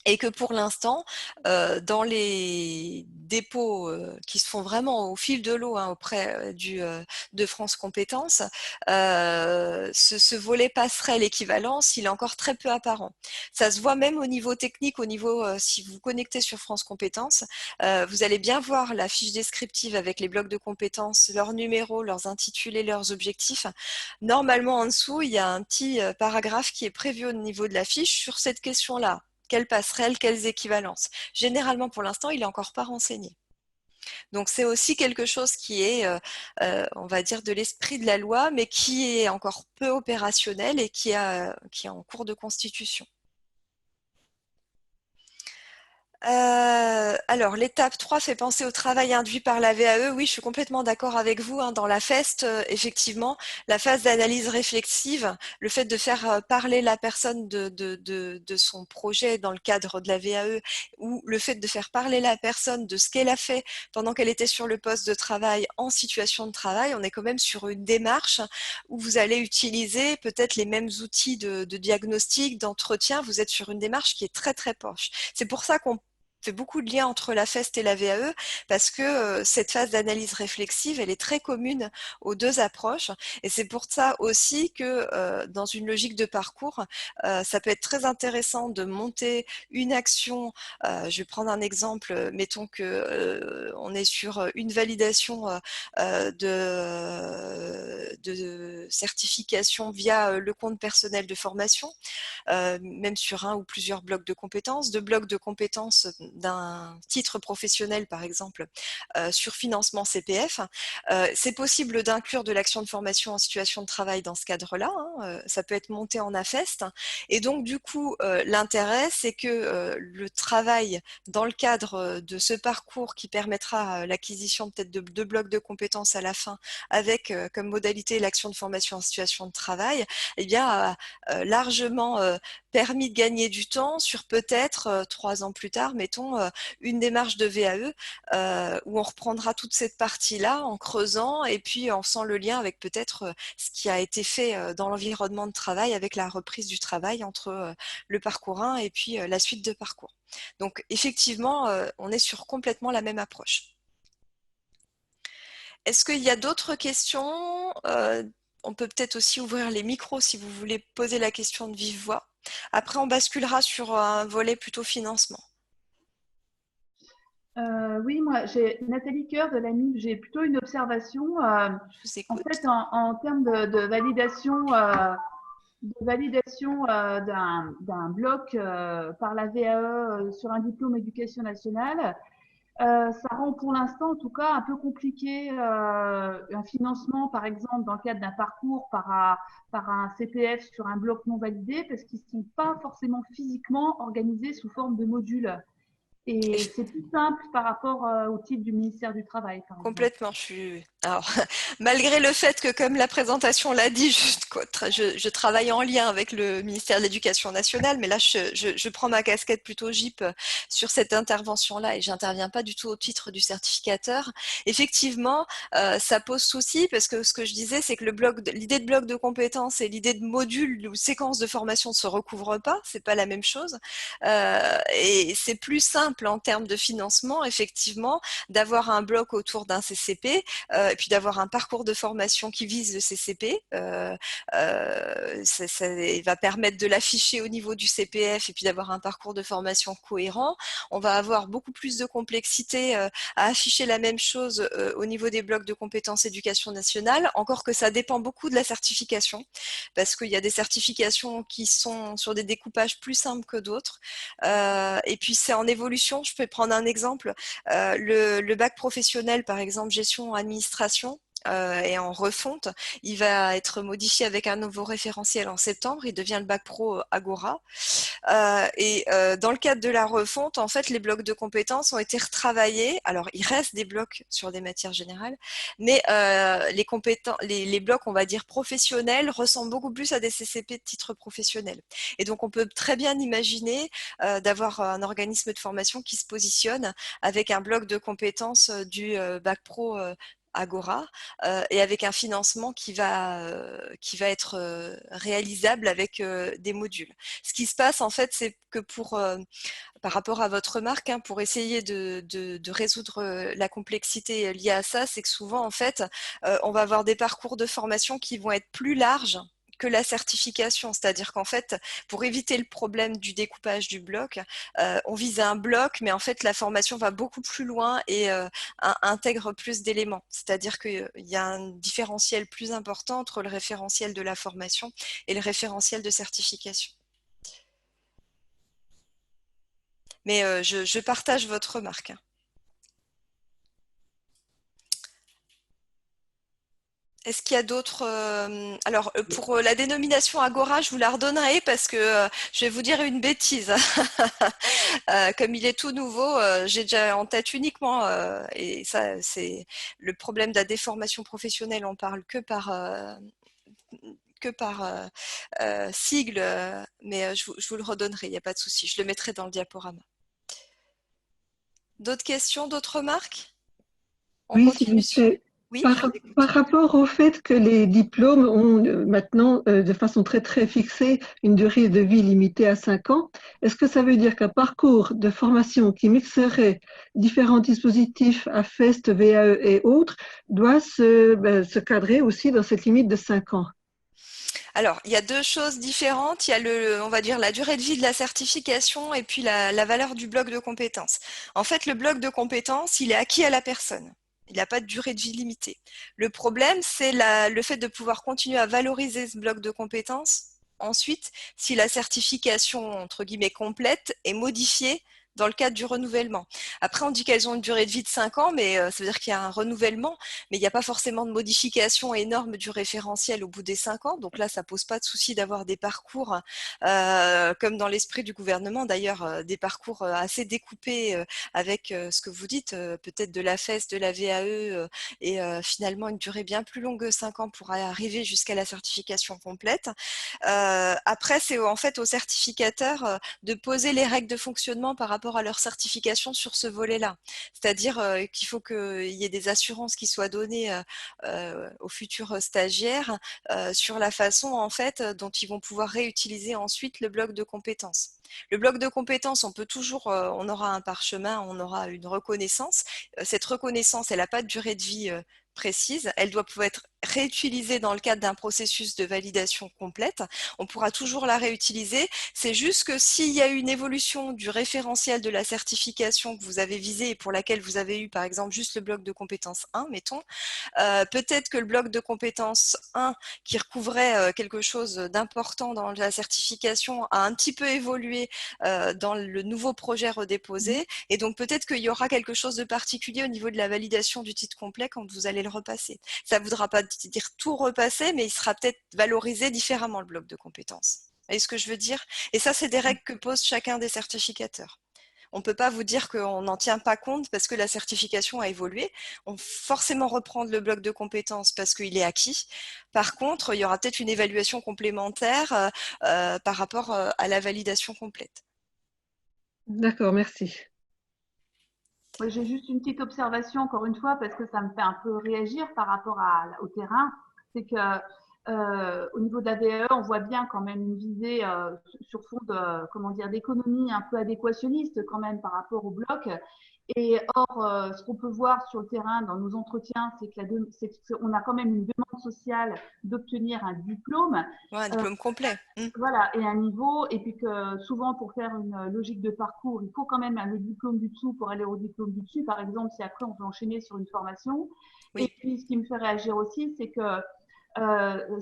Et que pour l'instant, dans les dépôts qui se font vraiment au fil de l'eau auprès de France Compétences, ce volet passerelle équivalence, il est encore très peu apparent. Ça se voit même au niveau technique, si vous vous connectez sur France Compétences, vous allez bien voir la fiche descriptive avec les blocs de compétences, leurs numéros, leurs intitulés, leurs objectifs. Normalement, en dessous, il y a un petit paragraphe qui est prévu au niveau de la fiche sur cette question-là. Quelles passerelles, quelles équivalences? Généralement, pour l'instant, il n'est encore pas renseigné. Donc, c'est aussi quelque chose qui est, on va dire, de l'esprit de la loi, mais qui est encore peu opérationnel et qui est en cours de constitution. Alors, l'étape 3 fait penser au travail induit par la VAE. Oui, je suis complètement d'accord avec vous. Dans la FEST, effectivement, la phase d'analyse réflexive, le fait de faire parler la personne de son projet dans le cadre de la VAE, ou le fait de faire parler la personne de ce qu'elle a fait pendant qu'elle était sur le poste de travail en situation de travail, on est quand même sur une démarche où vous allez utiliser peut-être les mêmes outils de diagnostic, d'entretien. Vous êtes sur une démarche qui est très, très proche. C'est pour ça qu'on fait beaucoup de liens entre la FEST et la VAE parce que cette phase d'analyse réflexive, elle est très commune aux deux approches et c'est pour ça aussi que dans une logique de parcours, ça peut être très intéressant de monter une action. Je vais prendre un exemple, mettons que on est sur une validation de certification via le compte personnel de formation, même sur un ou plusieurs blocs de compétences, deux blocs de compétences d'un titre professionnel, par exemple, sur financement CPF. C'est possible d'inclure de l'action de formation en situation de travail dans ce cadre-là. Ça peut être monté en AFEST. Et donc, du coup, l'intérêt, c'est que le travail dans le cadre de ce parcours qui permettra l'acquisition peut-être de deux blocs de compétences à la fin, avec comme modalité l'action de formation en situation de travail, eh bien, largement permis de gagner du temps sur peut-être 3 ans plus tard, mettons, une démarche de VAE où on reprendra toute cette partie-là en creusant et puis en faisant le lien avec peut-être ce qui a été fait dans l'environnement de travail avec la reprise du travail entre le parcours 1 et puis la suite de parcours. Donc effectivement, on est sur complètement la même approche. Est-ce qu'il y a d'autres questions? On peut peut-être aussi ouvrir les micros si vous voulez poser la question de vive voix. Après, on basculera sur un volet plutôt financement. Oui, moi, j'ai Nathalie Coeur de l'AMI, j'ai plutôt une observation. Je vous En écoute. fait, en termes de validation, d'un bloc par la VAE sur un diplôme éducation nationale, ça rend pour l'instant, en tout cas, un peu compliqué un financement, par exemple, dans le cadre d'un parcours par un CPF sur un bloc non validé, parce qu'ils ne sont pas forcément physiquement organisés sous forme de modules. Et c'est plus simple par rapport au titre du ministère du Travail, par exemple. Complètement, je suis Alors, malgré le fait que, comme la présentation l'a dit, je travaille en lien avec le ministère de l'Éducation nationale, mais là, je prends ma casquette plutôt GIP sur cette intervention-là et j'interviens pas du tout au titre du certificateur. Effectivement, ça pose souci parce que ce que je disais, c'est que l'idée de bloc de compétences et l'idée de module ou séquence de formation ne se recouvrent pas, c'est pas la même chose. Et c'est plus simple en termes de financement, effectivement, d'avoir un bloc autour d'un CCP et puis d'avoir un parcours de formation qui vise le CCP. Ça va permettre de l'afficher au niveau du CPF et puis d'avoir un parcours de formation cohérent. On va avoir beaucoup plus de complexité à afficher la même chose au niveau des blocs de compétences éducation nationale, encore que ça dépend beaucoup de la certification, parce qu'il y a des certifications qui sont sur des découpages plus simples que d'autres. Et puis c'est en évolution. Je peux prendre un exemple. Le bac professionnel, par exemple, gestion administration, et en refonte, il va être modifié avec un nouveau référentiel en septembre. Il devient le bac pro Agora. Dans le cadre de la refonte, en fait, les blocs de compétences ont été retravaillés. Alors, il reste des blocs sur des matières générales, mais les blocs, on va dire, professionnels ressemblent beaucoup plus à des CCP de titre professionnel. Et donc, on peut très bien imaginer d'avoir un organisme de formation qui se positionne avec un bloc de compétences du bac pro Agora et avec un financement qui va être réalisable avec des modules. Ce qui se passe en fait, c'est que par rapport à votre remarque, hein, pour essayer de résoudre la complexité liée à ça, c'est que souvent en fait, on va avoir des parcours de formation qui vont être plus larges que la certification, c'est-à-dire qu'en fait, pour éviter le problème du découpage du bloc, on vise un bloc, mais en fait, la formation va beaucoup plus loin et intègre plus d'éléments. C'est-à-dire qu'il y a un différentiel plus important entre le référentiel de la formation et le référentiel de certification. Mais je partage votre remarque. Est-ce qu'il y a d'autres Alors, pour la dénomination Agora, je vous la redonnerai parce que je vais vous dire une bêtise. Comme il est tout nouveau, j'ai déjà en tête uniquement, et ça, c'est le problème de la déformation professionnelle, on parle que par sigle, mais je vous le redonnerai, il n'y a pas de souci. Je le mettrai dans le diaporama. D'autres questions, d'autres remarques? On Oui, s'il continue vous sur... plaît. Oui, je vous Par écoute. rapport au fait que les diplômes ont maintenant, de façon très très fixée, une durée de vie limitée à 5 ans, est-ce que ça veut dire qu'un parcours de formation qui mixerait différents dispositifs à FEST, VAE et autres doit se cadrer aussi dans cette limite de 5 ans? Alors, il y a deux choses différentes. Il y a on va dire, la durée de vie de la certification et puis la valeur du bloc de compétences. En fait, le bloc de compétences, il est acquis à la personne. Il n'a pas de durée de vie limitée. Le problème, c'est le fait de pouvoir continuer à valoriser ce bloc de compétences ensuite si la certification, entre guillemets, complète est modifiée dans le cadre du renouvellement. Après, on dit qu'elles ont une durée de vie de 5 ans, mais ça veut dire qu'il y a un renouvellement, mais il n'y a pas forcément de modification énorme du référentiel au bout des 5 ans. Donc là, ça pose pas de souci d'avoir des parcours, comme dans l'esprit du gouvernement, d'ailleurs, des parcours assez découpés avec ce que vous dites, peut-être de la FES, de la VAE, et finalement une durée bien plus longue que 5 ans pour arriver jusqu'à la certification complète. Après, c'est en fait aux certificateurs de poser les règles de fonctionnement par rapport à leur certification sur ce volet-là. C'est-à-dire qu'il faut qu'il y ait des assurances qui soient données aux futurs stagiaires sur la façon en fait dont ils vont pouvoir réutiliser ensuite le bloc de compétences. Le bloc de compétences, on peut toujours, on aura un parchemin, on aura une reconnaissance. Cette reconnaissance, elle n'a pas de durée de vie précise, elle doit pouvoir être réutilisée dans le cadre d'un processus de validation complète. On pourra toujours la réutiliser. C'est juste que s'il y a une évolution du référentiel de la certification que vous avez visée et pour laquelle vous avez eu par exemple juste le bloc de compétences 1, mettons, peut-être que le bloc de compétences 1 qui recouvrait quelque chose d'important dans la certification a un petit peu évolué dans le nouveau projet redéposé et donc peut-être qu'il y aura quelque chose de particulier au niveau de la validation du titre complet quand vous allez le repasser. Ça ne voudra pas dire tout repasser, mais il sera peut-être valorisé différemment le bloc de compétences. Vous voyez ce que je veux dire? Et ça, c'est des règles que pose chacun des certificateurs. On ne peut pas vous dire qu'on n'en tient pas compte parce que la certification a évolué. On va forcément reprendre le bloc de compétences parce qu'il est acquis. Par contre, il y aura peut-être une évaluation complémentaire par rapport à la validation complète. D'accord, merci. Oui, j'ai juste une petite observation, encore une fois, parce que ça me fait un peu réagir par rapport au terrain. C'est que au niveau de la VAE, on voit bien quand même une visée sur fond de, comment dire, d'économie un peu adéquationniste quand même par rapport au bloc. Et or, ce qu'on peut voir sur le terrain dans nos entretiens, c'est qu'on a quand même une demande sociale d'obtenir un diplôme. Ouais, un diplôme complet. Voilà, et un niveau, et puis que souvent pour faire une logique de parcours, il faut quand même le diplôme du dessous pour aller au diplôme du dessus, par exemple, si après on peut enchaîner sur une formation. Oui. Et puis ce qui me fait réagir aussi, c'est que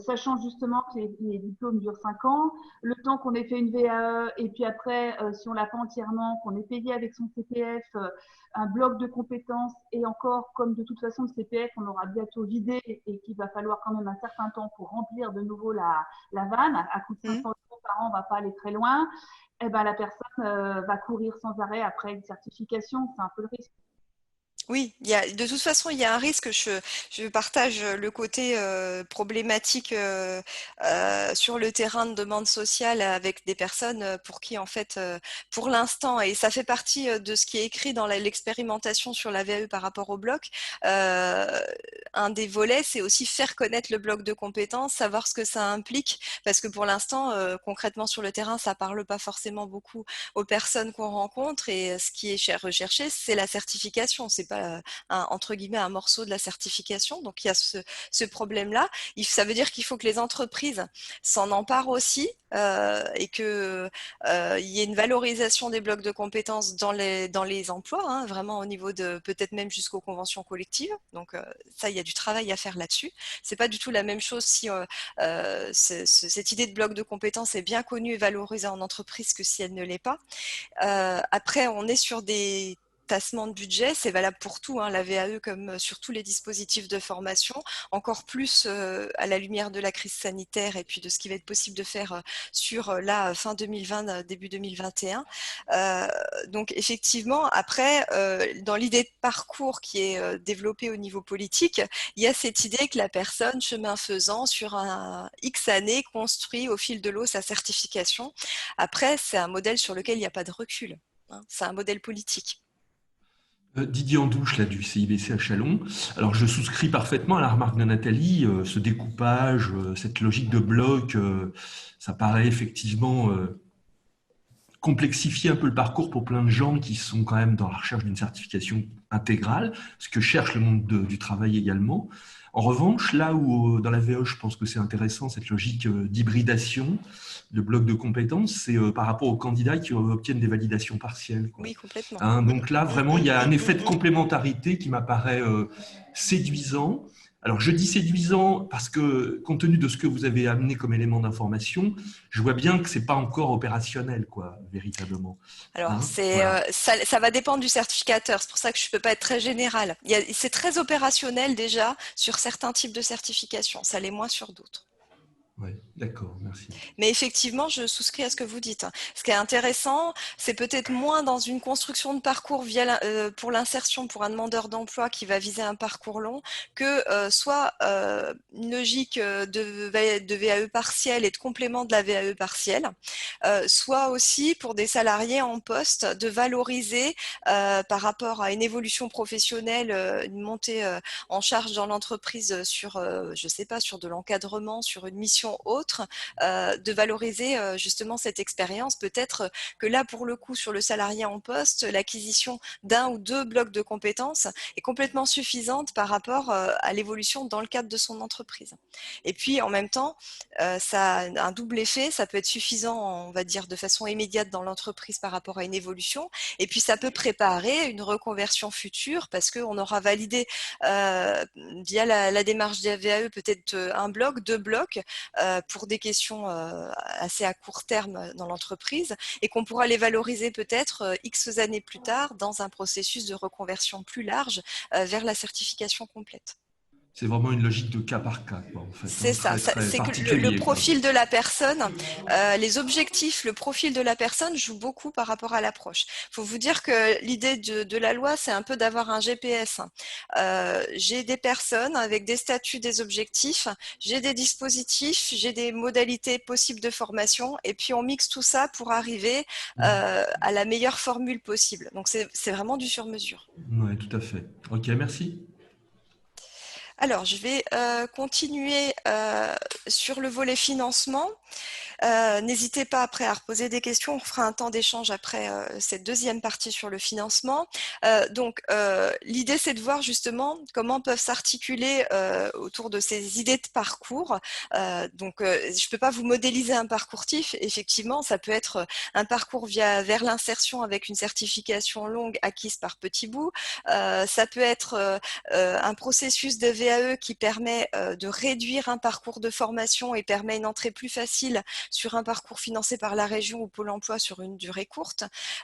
sachant justement que les diplômes durent 5 ans, le temps qu'on ait fait une VAE et puis après, si on l'a pas entièrement, qu'on ait payé avec son CPF un bloc de compétences et encore, comme de toute façon le CPF, on aura bientôt vidé et qu'il va falloir quand même un certain temps pour remplir de nouveau la vanne, à coût de 500 euros par an, on va pas aller très loin, et ben la personne va courir sans arrêt après une certification, c'est un peu le risque. Oui, de toute façon, il y a un risque. Je partage le côté problématique sur le terrain de demande sociale avec des personnes pour qui, en fait, pour l'instant, et ça fait partie de ce qui est écrit dans l'expérimentation sur la VAE par rapport au bloc, un des volets, c'est aussi faire connaître le bloc de compétences, savoir ce que ça implique, parce que pour l'instant, concrètement sur le terrain, ça parle pas forcément beaucoup aux personnes qu'on rencontre, et ce qui est recherché, c'est la certification. C'est pas entre guillemets un morceau de la certification. Donc il y a ce problème-là. Ça veut dire qu'il faut que les entreprises s'en emparent aussi et que il y ait une valorisation des blocs de compétences dans les emplois, hein, vraiment au niveau de peut-être même jusqu'aux conventions collectives. Donc ça, il y a du travail à faire là-dessus. C'est pas du tout la même chose si cette idée de bloc de compétences est bien connue et valorisée en entreprise que si elle ne l'est pas. Après, on est sur des tassements de budget, c'est valable pour tout, hein, la VAE comme sur tous les dispositifs de formation, encore plus à la lumière de la crise sanitaire et puis de ce qui va être possible de faire sur la fin 2020, début 2021. Donc effectivement, après, dans l'idée de parcours qui est développée au niveau politique, il y a cette idée que la personne, chemin faisant, sur un X années, construit au fil de l'eau sa certification. Après, c'est un modèle sur lequel il n'y a pas de recul. Hein, c'est un modèle politique. Didier Andouche, là, du CIBC à Chalon. Alors, je souscris parfaitement à la remarque de Nathalie. Ce découpage, cette logique de bloc, ça paraît effectivement complexifier un peu le parcours pour plein de gens qui sont quand même dans la recherche d'une certification intégrale, ce que cherche le monde du travail également. En revanche, là où dans la VE, je pense que c'est intéressant, cette logique d'hybridation, de bloc de compétences, c'est par rapport aux candidats qui obtiennent des validations partielles, quoi. Oui, complètement. Hein, donc là, vraiment, il y a un effet de complémentarité qui m'apparaît séduisant. Alors, je dis séduisant parce que, compte tenu de ce que vous avez amené comme élément d'information, je vois bien que ce n'est pas encore opérationnel, quoi, véritablement. Alors, Hein, voilà. ça va dépendre du certificateur. C'est pour ça que je ne peux pas être très général. C'est très opérationnel déjà sur certains types de certifications. Ça l'est moins sur d'autres. Oui, d'accord, merci. Mais effectivement, je souscris à ce que vous dites. Ce qui est intéressant, c'est peut-être moins dans une construction de parcours pour l'insertion pour un demandeur d'emploi qui va viser un parcours long que soit une logique de VAE partielle et de complément de la VAE partielle, soit aussi pour des salariés en poste de valoriser par rapport à une évolution professionnelle, une montée en charge dans l'entreprise sur, je sais pas, sur de l'encadrement, sur une mission autre, de valoriser justement cette expérience. Peut-être que là, pour le coup, sur le salarié en poste, l'acquisition d'un ou deux blocs de compétences est complètement suffisante par rapport à l'évolution dans le cadre de son entreprise. Et puis, en même temps, ça a un double effet. Ça peut être suffisant, on va dire, de façon immédiate dans l'entreprise par rapport à une évolution. Et puis, ça peut préparer une reconversion future parce qu'on aura validé via la démarche des VAE peut-être un bloc, deux blocs, pour des questions assez à court terme dans l'entreprise et qu'on pourra les valoriser peut-être X années plus tard dans un processus de reconversion plus large vers la certification complète. C'est vraiment une logique de cas par cas, quoi, en fait, C'est ça, très, très c'est que le particulier, quoi. profil de la personne, les objectifs, le profil de la personne joue beaucoup par rapport à l'approche. Il faut vous dire que l'idée de la loi, c'est un peu d'avoir un GPS. J'ai des personnes avec des statuts, des objectifs, j'ai des dispositifs, j'ai des modalités possibles de formation, et puis on mixe tout ça pour arriver à la meilleure formule possible. Donc c'est vraiment du sur-mesure. Oui, tout à fait. Ok, merci. Alors, je vais continuer sur le volet financement. N'hésitez pas après à reposer des questions. On fera un temps d'échange après cette deuxième partie sur le financement. L'idée, c'est de voir justement comment peuvent s'articuler autour de ces idées de parcours. Je ne peux pas vous modéliser un parcours TIF. Effectivement, ça peut être un parcours vers l'insertion avec une certification longue acquise par petits bouts. Ça peut être un processus de VAE qui permet de réduire un parcours de formation et permet une entrée plus facile sur un parcours financé par la région ou Pôle emploi sur une durée courte.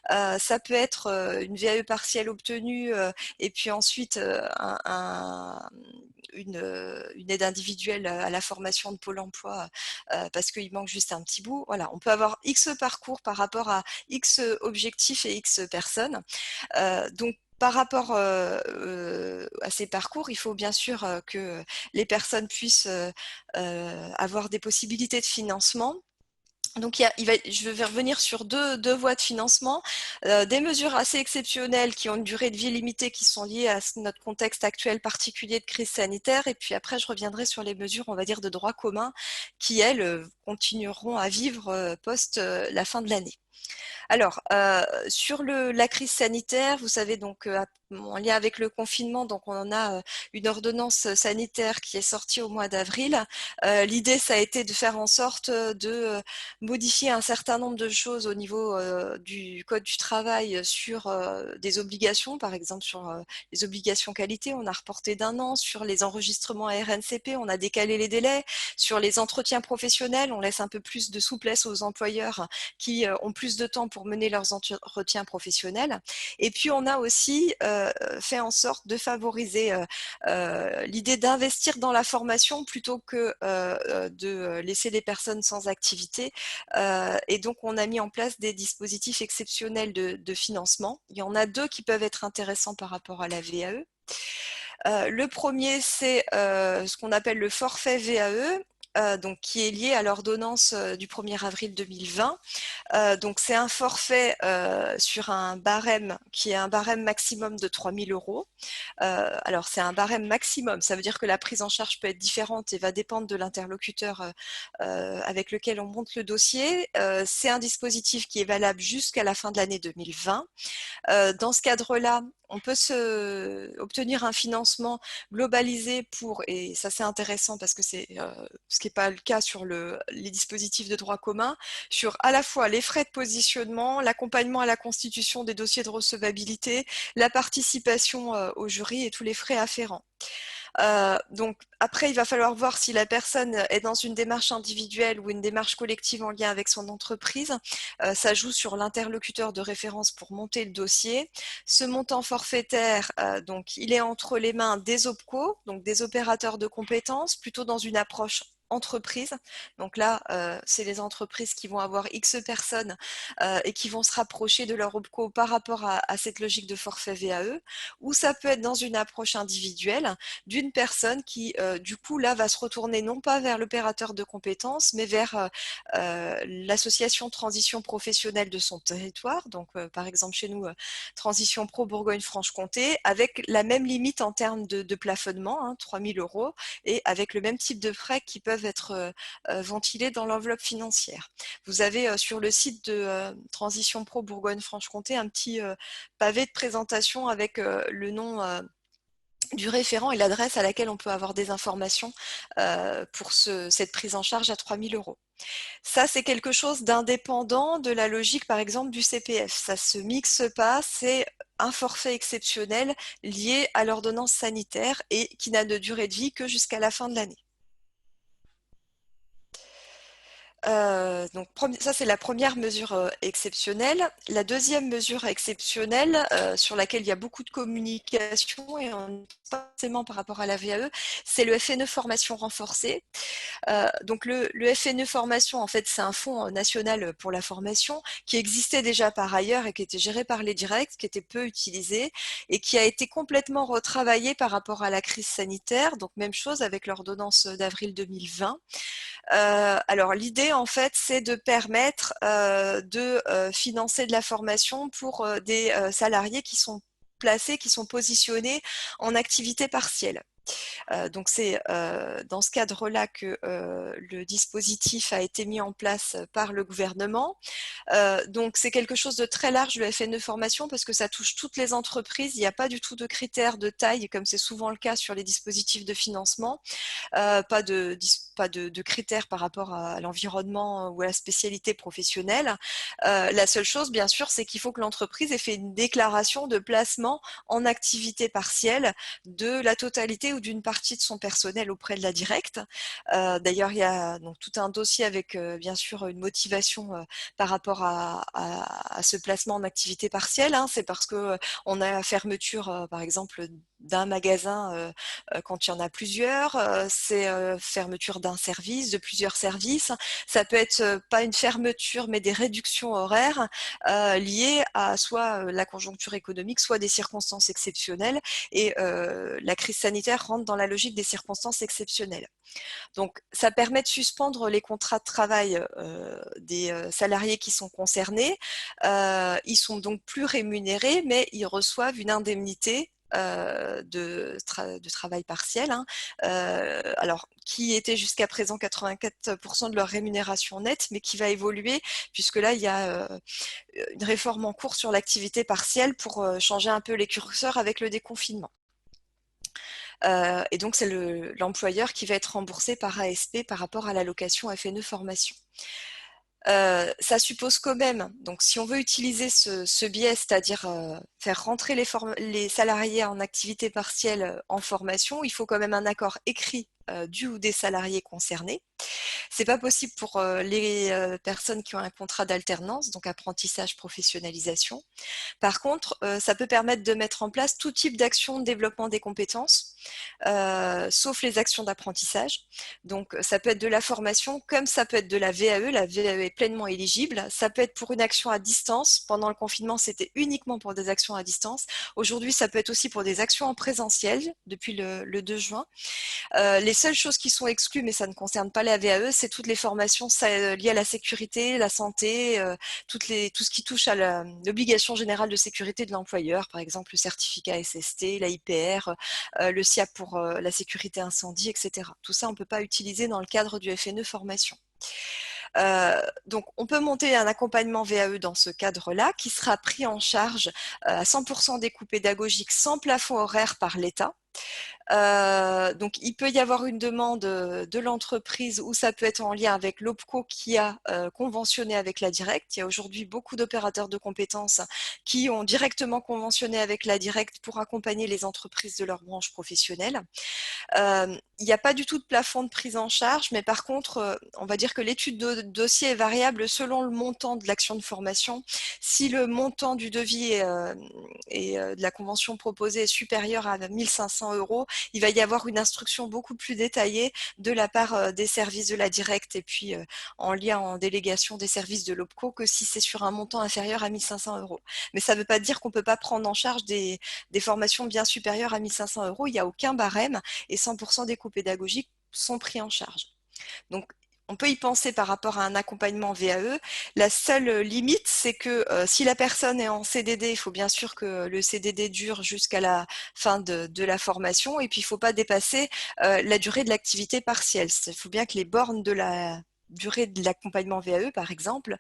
Ça peut être une VAE partielle obtenue et puis ensuite une aide individuelle à la formation de Pôle emploi parce qu'il manque juste un petit bout. Voilà, on peut avoir X parcours par rapport à X objectifs et X personnes. Donc, par rapport à ces parcours, il faut bien sûr que les personnes puissent avoir des possibilités de financement. Donc, je vais revenir sur deux voies de financement, des mesures assez exceptionnelles qui ont une durée de vie limitée qui sont liées à notre contexte actuel particulier de crise sanitaire. Et puis après, je reviendrai sur les mesures, on va dire, de droit commun qui, elles, continueront à vivre post la fin de l'année. Alors, sur la crise sanitaire, vous savez, donc en lien avec le confinement, donc on en a une ordonnance sanitaire qui est sortie au mois d'avril. L'idée, ça a été de faire en sorte de modifier un certain nombre de choses au niveau du Code du travail sur des obligations, par exemple sur les obligations qualité, on a reporté d'1 an, sur les enregistrements à RNCP, on a décalé les délais, sur les entretiens professionnels, on laisse un peu plus de souplesse aux employeurs qui ont plus de temps pour mener leurs entretiens professionnels. Et puis, on a aussi fait en sorte de favoriser l'idée d'investir dans la formation plutôt que de laisser les personnes sans activité. Et donc, on a mis en place des dispositifs exceptionnels de financement. Il y en a 2 qui peuvent être intéressants par rapport à la VAE. Le premier, c'est ce qu'on appelle le forfait VAE. Donc, qui est lié à l'ordonnance du 1er avril 2020. Donc, c'est un forfait sur un barème qui est un barème maximum de 3 000 €. Alors, c'est un barème maximum. Ça veut dire que la prise en charge peut être différente et va dépendre de l'interlocuteur avec lequel on monte le dossier. C'est un dispositif qui est valable jusqu'à la fin de l'année 2020. Dans ce cadre-là, on peut obtenir un financement globalisé et ça c'est intéressant parce que c'est ce qui n'est pas le cas sur les dispositifs de droit commun, sur à la fois les frais de positionnement, l'accompagnement à la constitution des dossiers de recevabilité, la participation au jury et tous les frais afférents. Donc après, il va falloir voir si la personne est dans une démarche individuelle ou une démarche collective en lien avec son entreprise. Ça joue sur l'interlocuteur de référence pour monter le dossier. Ce montant forfaitaire, donc, il est entre les mains des OPCO, donc des opérateurs de compétences, plutôt dans une approche entreprise. Donc là, c'est les entreprises qui vont avoir X personnes et qui vont se rapprocher de leur OPCO par rapport à cette logique de forfait VAE, ou ça peut être dans une approche individuelle d'une personne qui, du coup, là, va se retourner non pas vers l'opérateur de compétences, mais vers l'association transition professionnelle de son territoire. Donc, par exemple, chez nous, Transition Pro Bourgogne-Franche-Comté, avec la même limite en termes de plafonnement, hein, 3 000 €, et avec le même type de frais qui peuvent être ventilés dans l'enveloppe financière. Vous avez sur le site de Transition Pro Bourgogne-Franche-Comté un petit pavé de présentation avec le nom du référent et l'adresse à laquelle on peut avoir des informations pour cette prise en charge à 3 000 €. Ça, c'est quelque chose d'indépendant de la logique, par exemple, du CPF. Ça ne se mixe pas, c'est un forfait exceptionnel lié à l'ordonnance sanitaire et qui n'a de durée de vie que jusqu'à la fin de l'année. Donc, ça, c'est la première mesure exceptionnelle. La deuxième mesure exceptionnelle, sur laquelle il y a beaucoup de communication, et pas forcément par rapport à la VAE, c'est le FNE formation renforcée. Donc, le FNE formation, en fait, c'est un fonds national pour la formation qui existait déjà par ailleurs et qui était géré par les directs, qui était peu utilisé et qui a été complètement retravaillé par rapport à la crise sanitaire. Donc, même chose avec l'ordonnance d'avril 2020. Alors l'idée en fait c'est de permettre de financer de la formation pour des salariés qui sont placés, qui sont positionnés en activité partielle. Donc c'est dans ce cadre-là que le dispositif a été mis en place par le gouvernement. Donc c'est quelque chose de très large, le FNE formation, parce que ça touche toutes les entreprises. Il n'y a pas du tout de critères de taille, comme c'est souvent le cas sur les dispositifs de financement. Pas de critères par rapport à l'environnement ou à la spécialité professionnelle. La seule chose, bien sûr, c'est qu'il faut que l'entreprise ait fait une déclaration de placement en activité partielle de la totalité ou d'une partie de son personnel auprès de la directe. D'ailleurs, il y a donc tout un dossier avec, bien sûr, une motivation par rapport à ce placement en activité partielle. C'est parce que on a la fermeture, par exemple, d'un magasin quand il y en a plusieurs, c'est fermeture d'un service, de plusieurs services. Ça peut être pas une fermeture, mais des réductions horaires liées à soit la conjoncture économique, soit des circonstances exceptionnelles. Et la crise sanitaire rentre dans la logique des circonstances exceptionnelles. Donc, ça permet de suspendre les contrats de travail des salariés qui sont concernés. Ils sont donc plus rémunérés, mais ils reçoivent une indemnité de travail partiel, alors qui était jusqu'à présent 84% de leur rémunération nette, mais qui va évoluer puisque là il y a une réforme en cours sur l'activité partielle pour changer un peu les curseurs avec le déconfinement. Et donc c'est l'employeur qui va être remboursé par ASP par rapport à l'allocation FNE formation. Ça suppose quand même, donc si on veut utiliser ce biais, c'est-à-dire faire rentrer les salariés en activité partielle en formation, il faut quand même un accord écrit du ou des salariés concernés. C'est pas possible pour les personnes qui ont un contrat d'alternance, donc apprentissage, professionnalisation. Par contre, ça peut permettre de mettre en place tout type d'action de développement des compétences, sauf les actions d'apprentissage. Donc, ça peut être de la formation comme ça peut être de la VAE. La VAE est pleinement éligible. Ça peut être pour une action à distance. Pendant le confinement, c'était uniquement pour des actions à distance. Aujourd'hui, ça peut être aussi pour des actions en présentiel depuis le 2 juin. Les seules choses qui sont exclues, mais ça ne concerne pas la VAE, c'est toutes les formations liées à la sécurité, la santé, tout ce qui touche à l'obligation générale de sécurité de l'employeur, par exemple le certificat SST, la IPR, le SIAP pour la sécurité incendie, etc. Tout ça, on ne peut pas utiliser dans le cadre du FNE formation. Donc, on peut monter un accompagnement VAE dans ce cadre-là qui sera pris en charge à 100% des coûts pédagogiques sans plafond horaire par l'État. Donc, il peut y avoir une demande de l'entreprise ou ça peut être en lien avec l'OPCO qui a conventionné avec la directe. Il y a aujourd'hui beaucoup d'opérateurs de compétences qui ont directement conventionné avec la directe pour accompagner les entreprises de leur branche professionnelle. Il n'y a pas du tout de plafond de prise en charge, mais par contre, on va dire que l'étude de dossier est variable selon le montant de l'action de formation. Si le montant du devis et de la convention proposée est supérieur à 1 500 €, il va y avoir une instruction beaucoup plus détaillée de la part des services de la directe et puis en lien en délégation des services de l'OPCO que si c'est sur un montant inférieur à 1 500 €. Mais ça ne veut pas dire qu'on ne peut pas prendre en charge des formations bien supérieures à 1 500 €. Il n'y a aucun barème et 100% des coûts pédagogiques sont pris en charge. Donc, on peut y penser par rapport à un accompagnement VAE. La seule limite, c'est que si la personne est en CDD, il faut bien sûr que le CDD dure jusqu'à la fin de la formation et puis il ne faut pas dépasser la durée de l'activité partielle. Il faut bien que les bornes de la durée de l'accompagnement VAE, par exemple,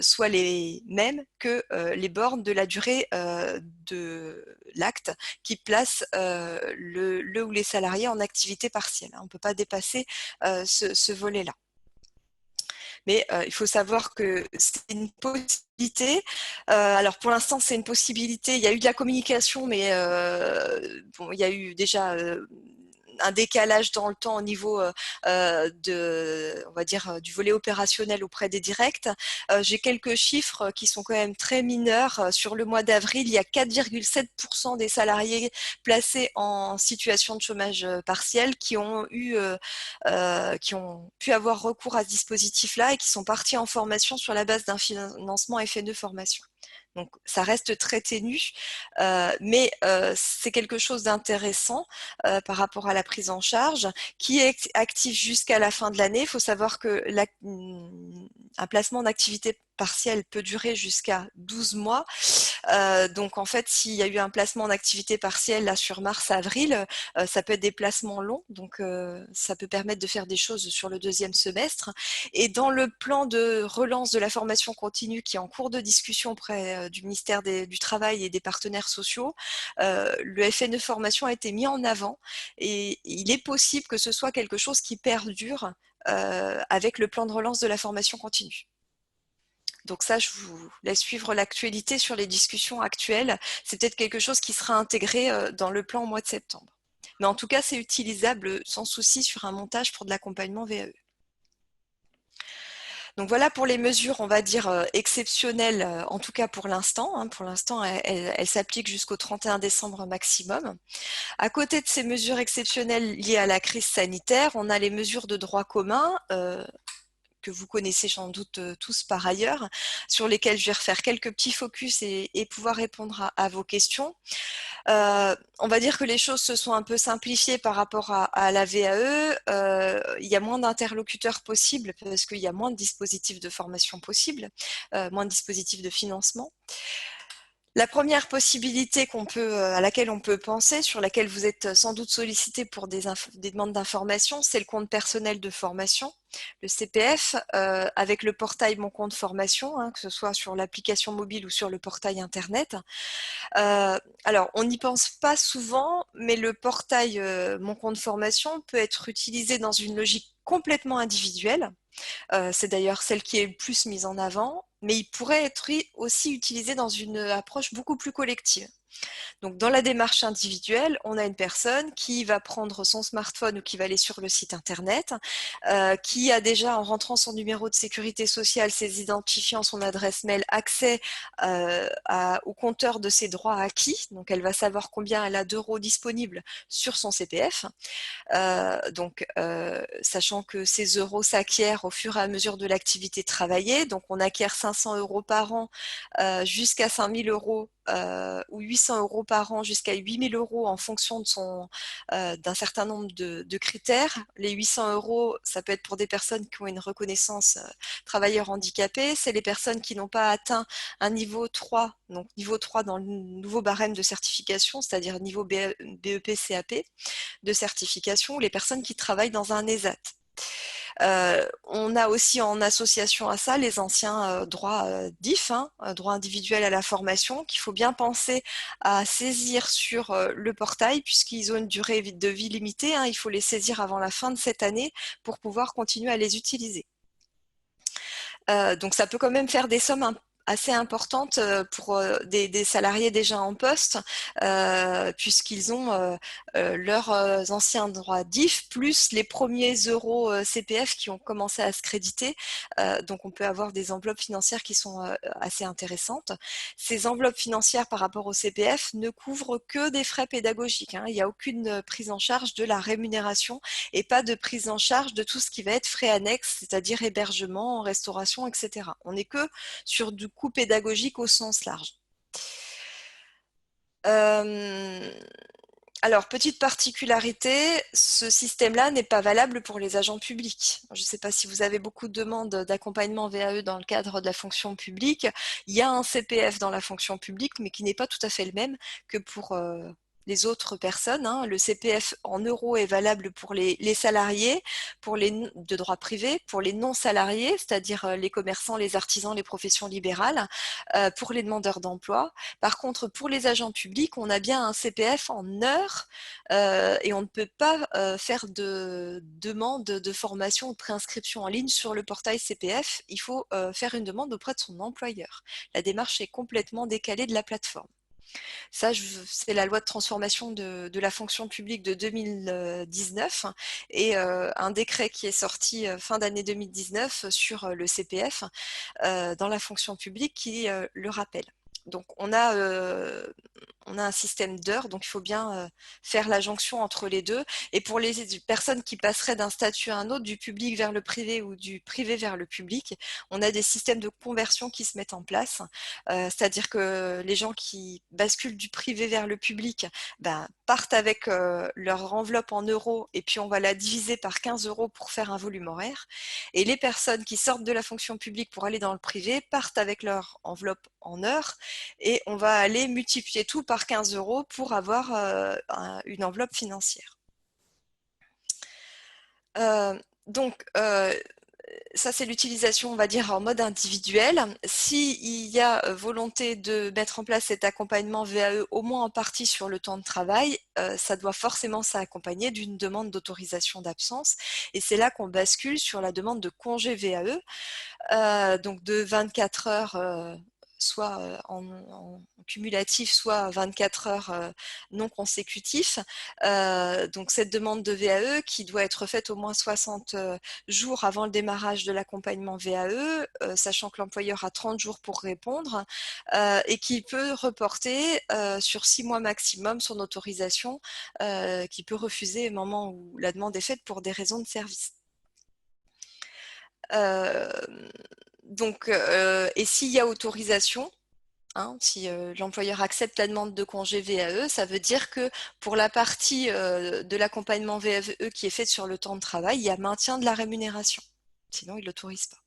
soient les mêmes que les bornes de la durée de l'acte qui place le ou les salariés en activité partielle. On ne peut pas dépasser ce volet-là. Mais il faut savoir que c'est une possibilité. Alors pour l'instant, c'est une possibilité. Il y a eu de la communication, mais bon, il y a eu déjà un décalage dans le temps au niveau on va dire, du volet opérationnel auprès des directs. J'ai quelques chiffres qui sont quand même très mineurs. Sur le mois d'avril, il y a 4,7% des salariés placés en situation de chômage partiel qui ont pu avoir recours à ce dispositif-là et qui sont partis en formation sur la base d'un financement FNE formation. Donc, ça reste très ténu, mais c'est quelque chose d'intéressant par rapport à la prise en charge, qui est actif jusqu'à la fin de l'année. Il faut savoir que un placement d'activité partielle peut durer jusqu'à 12 mois. Donc, en fait, s'il y a eu un placement en activité partielle là, sur mars-avril, ça peut être des placements longs. Donc, ça peut permettre de faire des choses sur le deuxième semestre. Et dans le plan de relance de la formation continue qui est en cours de discussion auprès du ministère du Travail et des partenaires sociaux, le FNE formation a été mis en avant et il est possible que ce soit quelque chose qui perdure avec le plan de relance de la formation continue. Donc ça, je vous laisse suivre l'actualité sur les discussions actuelles. C'est peut-être quelque chose qui sera intégré dans le plan au mois de septembre. Mais en tout cas, c'est utilisable sans souci sur un montage pour de l'accompagnement VAE. Donc voilà pour les mesures, on va dire, exceptionnelles, en tout cas pour l'instant. Pour l'instant, elles s'appliquent jusqu'au 31 décembre maximum. À côté de ces mesures exceptionnelles liées à la crise sanitaire, on a les mesures de droit commun, que vous connaissez sans doute tous par ailleurs, sur lesquelles je vais refaire quelques petits focus et pouvoir répondre à vos questions. On va dire que les choses se sont un peu simplifiées par rapport à la VAE. Il y a moins d'interlocuteurs possibles parce qu'il y a moins de dispositifs de formation possibles, moins de dispositifs de financement. La première possibilité à laquelle on peut penser, sur laquelle vous êtes sans doute sollicité pour des demandes d'information, c'est le compte personnel de formation, le CPF, avec le portail Mon compte formation, que ce soit sur l'application mobile ou sur le portail internet. Alors, on n'y pense pas souvent, mais le portail Mon compte formation peut être utilisé dans une logique complètement individuelle. C'est d'ailleurs celle qui est le plus mise en avant, mais il pourrait être aussi utilisé dans une approche beaucoup plus collective. Donc, dans la démarche individuelle, on a une personne qui va prendre son smartphone ou qui va aller sur le site internet, qui a déjà, en rentrant son numéro de sécurité sociale, ses identifiants, son adresse mail, accès au compteur de ses droits acquis. Donc, elle va savoir combien elle a d'euros disponibles sur son CPF. Sachant que ces euros s'acquièrent au fur et à mesure de l'activité travaillée. Donc, on acquiert 500 euros par an jusqu'à 5000 euros ou 800 euros par an jusqu'à 8000 euros en fonction d'un certain nombre de critères. Les 800 euros, ça peut être pour des personnes qui ont une reconnaissance travailleur handicapé. C'est les personnes qui n'ont pas atteint un niveau 3, donc niveau 3 dans le nouveau barème de certification, c'est-à-dire niveau BEP, CAP de certification, ou les personnes qui travaillent dans un ESAT. On a aussi en association à ça les anciens droits DIF, droits individuels à la formation, qu'il faut bien penser à saisir sur le portail puisqu'ils ont une durée de vie limitée. Il faut les saisir avant la fin de cette année pour pouvoir continuer à les utiliser. Donc ça peut quand même faire des sommes assez importante pour des salariés déjà en poste, puisqu'ils ont leurs anciens droits DIF, plus les premiers euros CPF qui ont commencé à se créditer. Donc, on peut avoir des enveloppes financières qui sont assez intéressantes. Ces enveloppes financières par rapport au CPF ne couvrent que des frais pédagogiques. Il n'y a aucune prise en charge de la rémunération et pas de prise en charge de tout ce qui va être frais annexes, c'est-à-dire hébergement, restauration, etc. On n'est que sur du coût pédagogique au sens large. Alors, petite particularité, ce système-là n'est pas valable pour les agents publics. Je ne sais pas si vous avez beaucoup de demandes d'accompagnement VAE dans le cadre de la fonction publique. Il y a un CPF dans la fonction publique, mais qui n'est pas tout à fait le même que pour les autres personnes. Le CPF en euros est valable pour les salariés, de droit privé, pour les non-salariés, c'est-à-dire les commerçants, les artisans, les professions libérales, pour les demandeurs d'emploi. Par contre, pour les agents publics, on a bien un CPF en heures et on ne peut pas faire de demande de formation ou de préinscription en ligne sur le portail CPF. Il faut faire une demande auprès de son employeur. La démarche est complètement décalée de la plateforme. Ça, c'est la loi de transformation de la fonction publique de 2019 et un décret qui est sorti fin d'année 2019 sur le CPF dans la fonction publique qui le rappelle. Donc on a un système d'heures, donc il faut bien faire la jonction entre les deux. Et pour les personnes qui passeraient d'un statut à un autre, du public vers le privé ou du privé vers le public, on a des systèmes de conversion qui se mettent en place. C'est-à-dire que les gens qui basculent du privé vers le public partent avec leur enveloppe en euros et puis on va la diviser par 15 euros pour faire un volume horaire. Et les personnes qui sortent de la fonction publique pour aller dans le privé partent avec leur enveloppe en heures et on va aller multiplier tout par 15 euros pour avoir une enveloppe financière. Donc, ça, c'est l'utilisation, on va dire, en mode individuel. S'il y a volonté de mettre en place cet accompagnement VAE, au moins en partie sur le temps de travail, ça doit forcément s'accompagner d'une demande d'autorisation d'absence. Et c'est là qu'on bascule sur la demande de congé VAE, donc de 24 heures soit en cumulatif, soit 24 heures non consécutifs. Donc cette demande de VAE qui doit être faite au moins 60 jours avant le démarrage de l'accompagnement VAE, sachant que l'employeur a 30 jours pour répondre et qui peut reporter sur 6 mois maximum son autorisation, qui peut refuser au moment où la demande est faite pour des raisons de service. Et s'il y a autorisation, si l'employeur accepte la demande de congé VAE, ça veut dire que pour la partie de l'accompagnement VAE qui est faite sur le temps de travail, il y a maintien de la rémunération. Sinon, il ne l'autorise pas.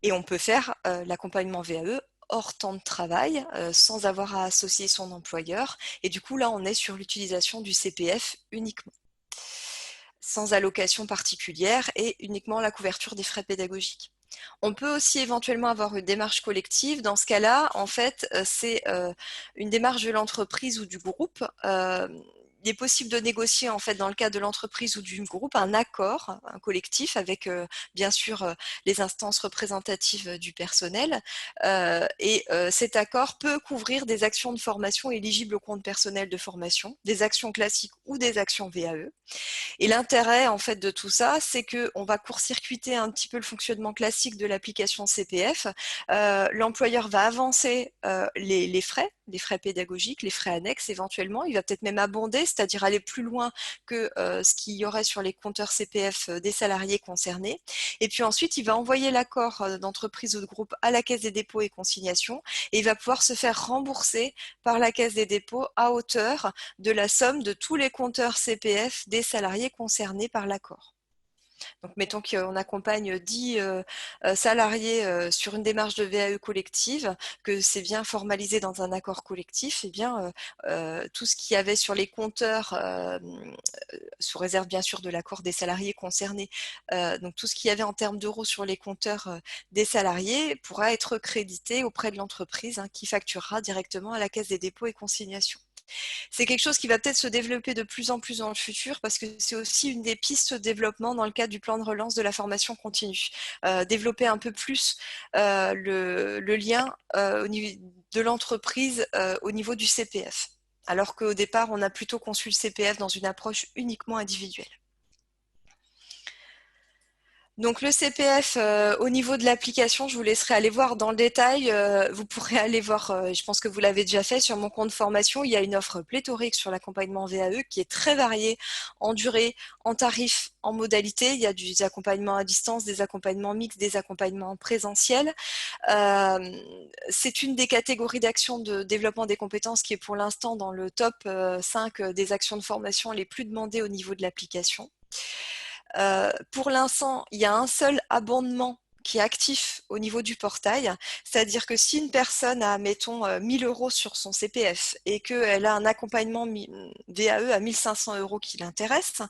Et on peut faire l'accompagnement VAE hors temps de travail, sans avoir à associer son employeur. Et du coup, là, on est sur l'utilisation du CPF uniquement, sans allocation particulière et uniquement la couverture des frais pédagogiques. On peut aussi éventuellement avoir une démarche collective. Dans ce cas-là, en fait, c'est une démarche de l'entreprise ou du groupe. Il est possible de négocier, en fait, dans le cadre de l'entreprise ou du groupe, un accord, un collectif, avec bien sûr les instances représentatives du personnel. Cet accord peut couvrir des actions de formation éligibles au compte personnel de formation, des actions classiques ou des actions VAE. Et l'intérêt en fait de tout ça, c'est qu'on va court-circuiter un petit peu le fonctionnement classique de l'application CPF. L'employeur va avancer les frais pédagogiques, les frais annexes éventuellement. Il va peut-être même abonder, c'est-à-dire aller plus loin que ce qu'il y aurait sur les compteurs CPF des salariés concernés. Et puis ensuite, il va envoyer l'accord d'entreprise ou de groupe à la Caisse des dépôts et consignations et il va pouvoir se faire rembourser par la Caisse des dépôts à hauteur de la somme de tous les compteurs CPF des salariés concernés par l'accord. Donc, mettons qu'on accompagne 10 salariés sur une démarche de VAE collective, que c'est bien formalisé dans un accord collectif, et bien tout ce qu'il y avait sur les compteurs, sous réserve bien sûr de l'accord des salariés concernés, donc tout ce qu'il y avait en termes d'euros sur les compteurs des salariés pourra être crédité auprès de l'entreprise qui facturera directement à la Caisse des dépôts et consignations. C'est quelque chose qui va peut-être se développer de plus en plus dans le futur parce que c'est aussi une des pistes de développement dans le cadre du plan de relance de la formation continue. Développer un peu plus le lien au niveau de l'entreprise au niveau du CPF. Alors qu'au départ, on a plutôt conçu le CPF dans une approche uniquement individuelle. Donc le CPF, au niveau de l'application, je vous laisserai aller voir dans le détail. Vous pourrez aller voir, je pense que vous l'avez déjà fait, sur mon compte formation. Il y a une offre pléthorique sur l'accompagnement VAE qui est très variée en durée, en tarif, en modalité. Il y a des accompagnements à distance, des accompagnements mixtes, des accompagnements présentiels. C'est une des catégories d'actions de développement des compétences qui est pour l'instant dans le top 5 des actions de formation les plus demandées au niveau de l'application. Pour l'instant, il y a un seul abondement qui est actif au niveau du portail, c'est-à-dire que si une personne a, mettons, 1000 euros sur son CPF et qu'elle a un accompagnement VAE à 1500 euros qui l'intéresse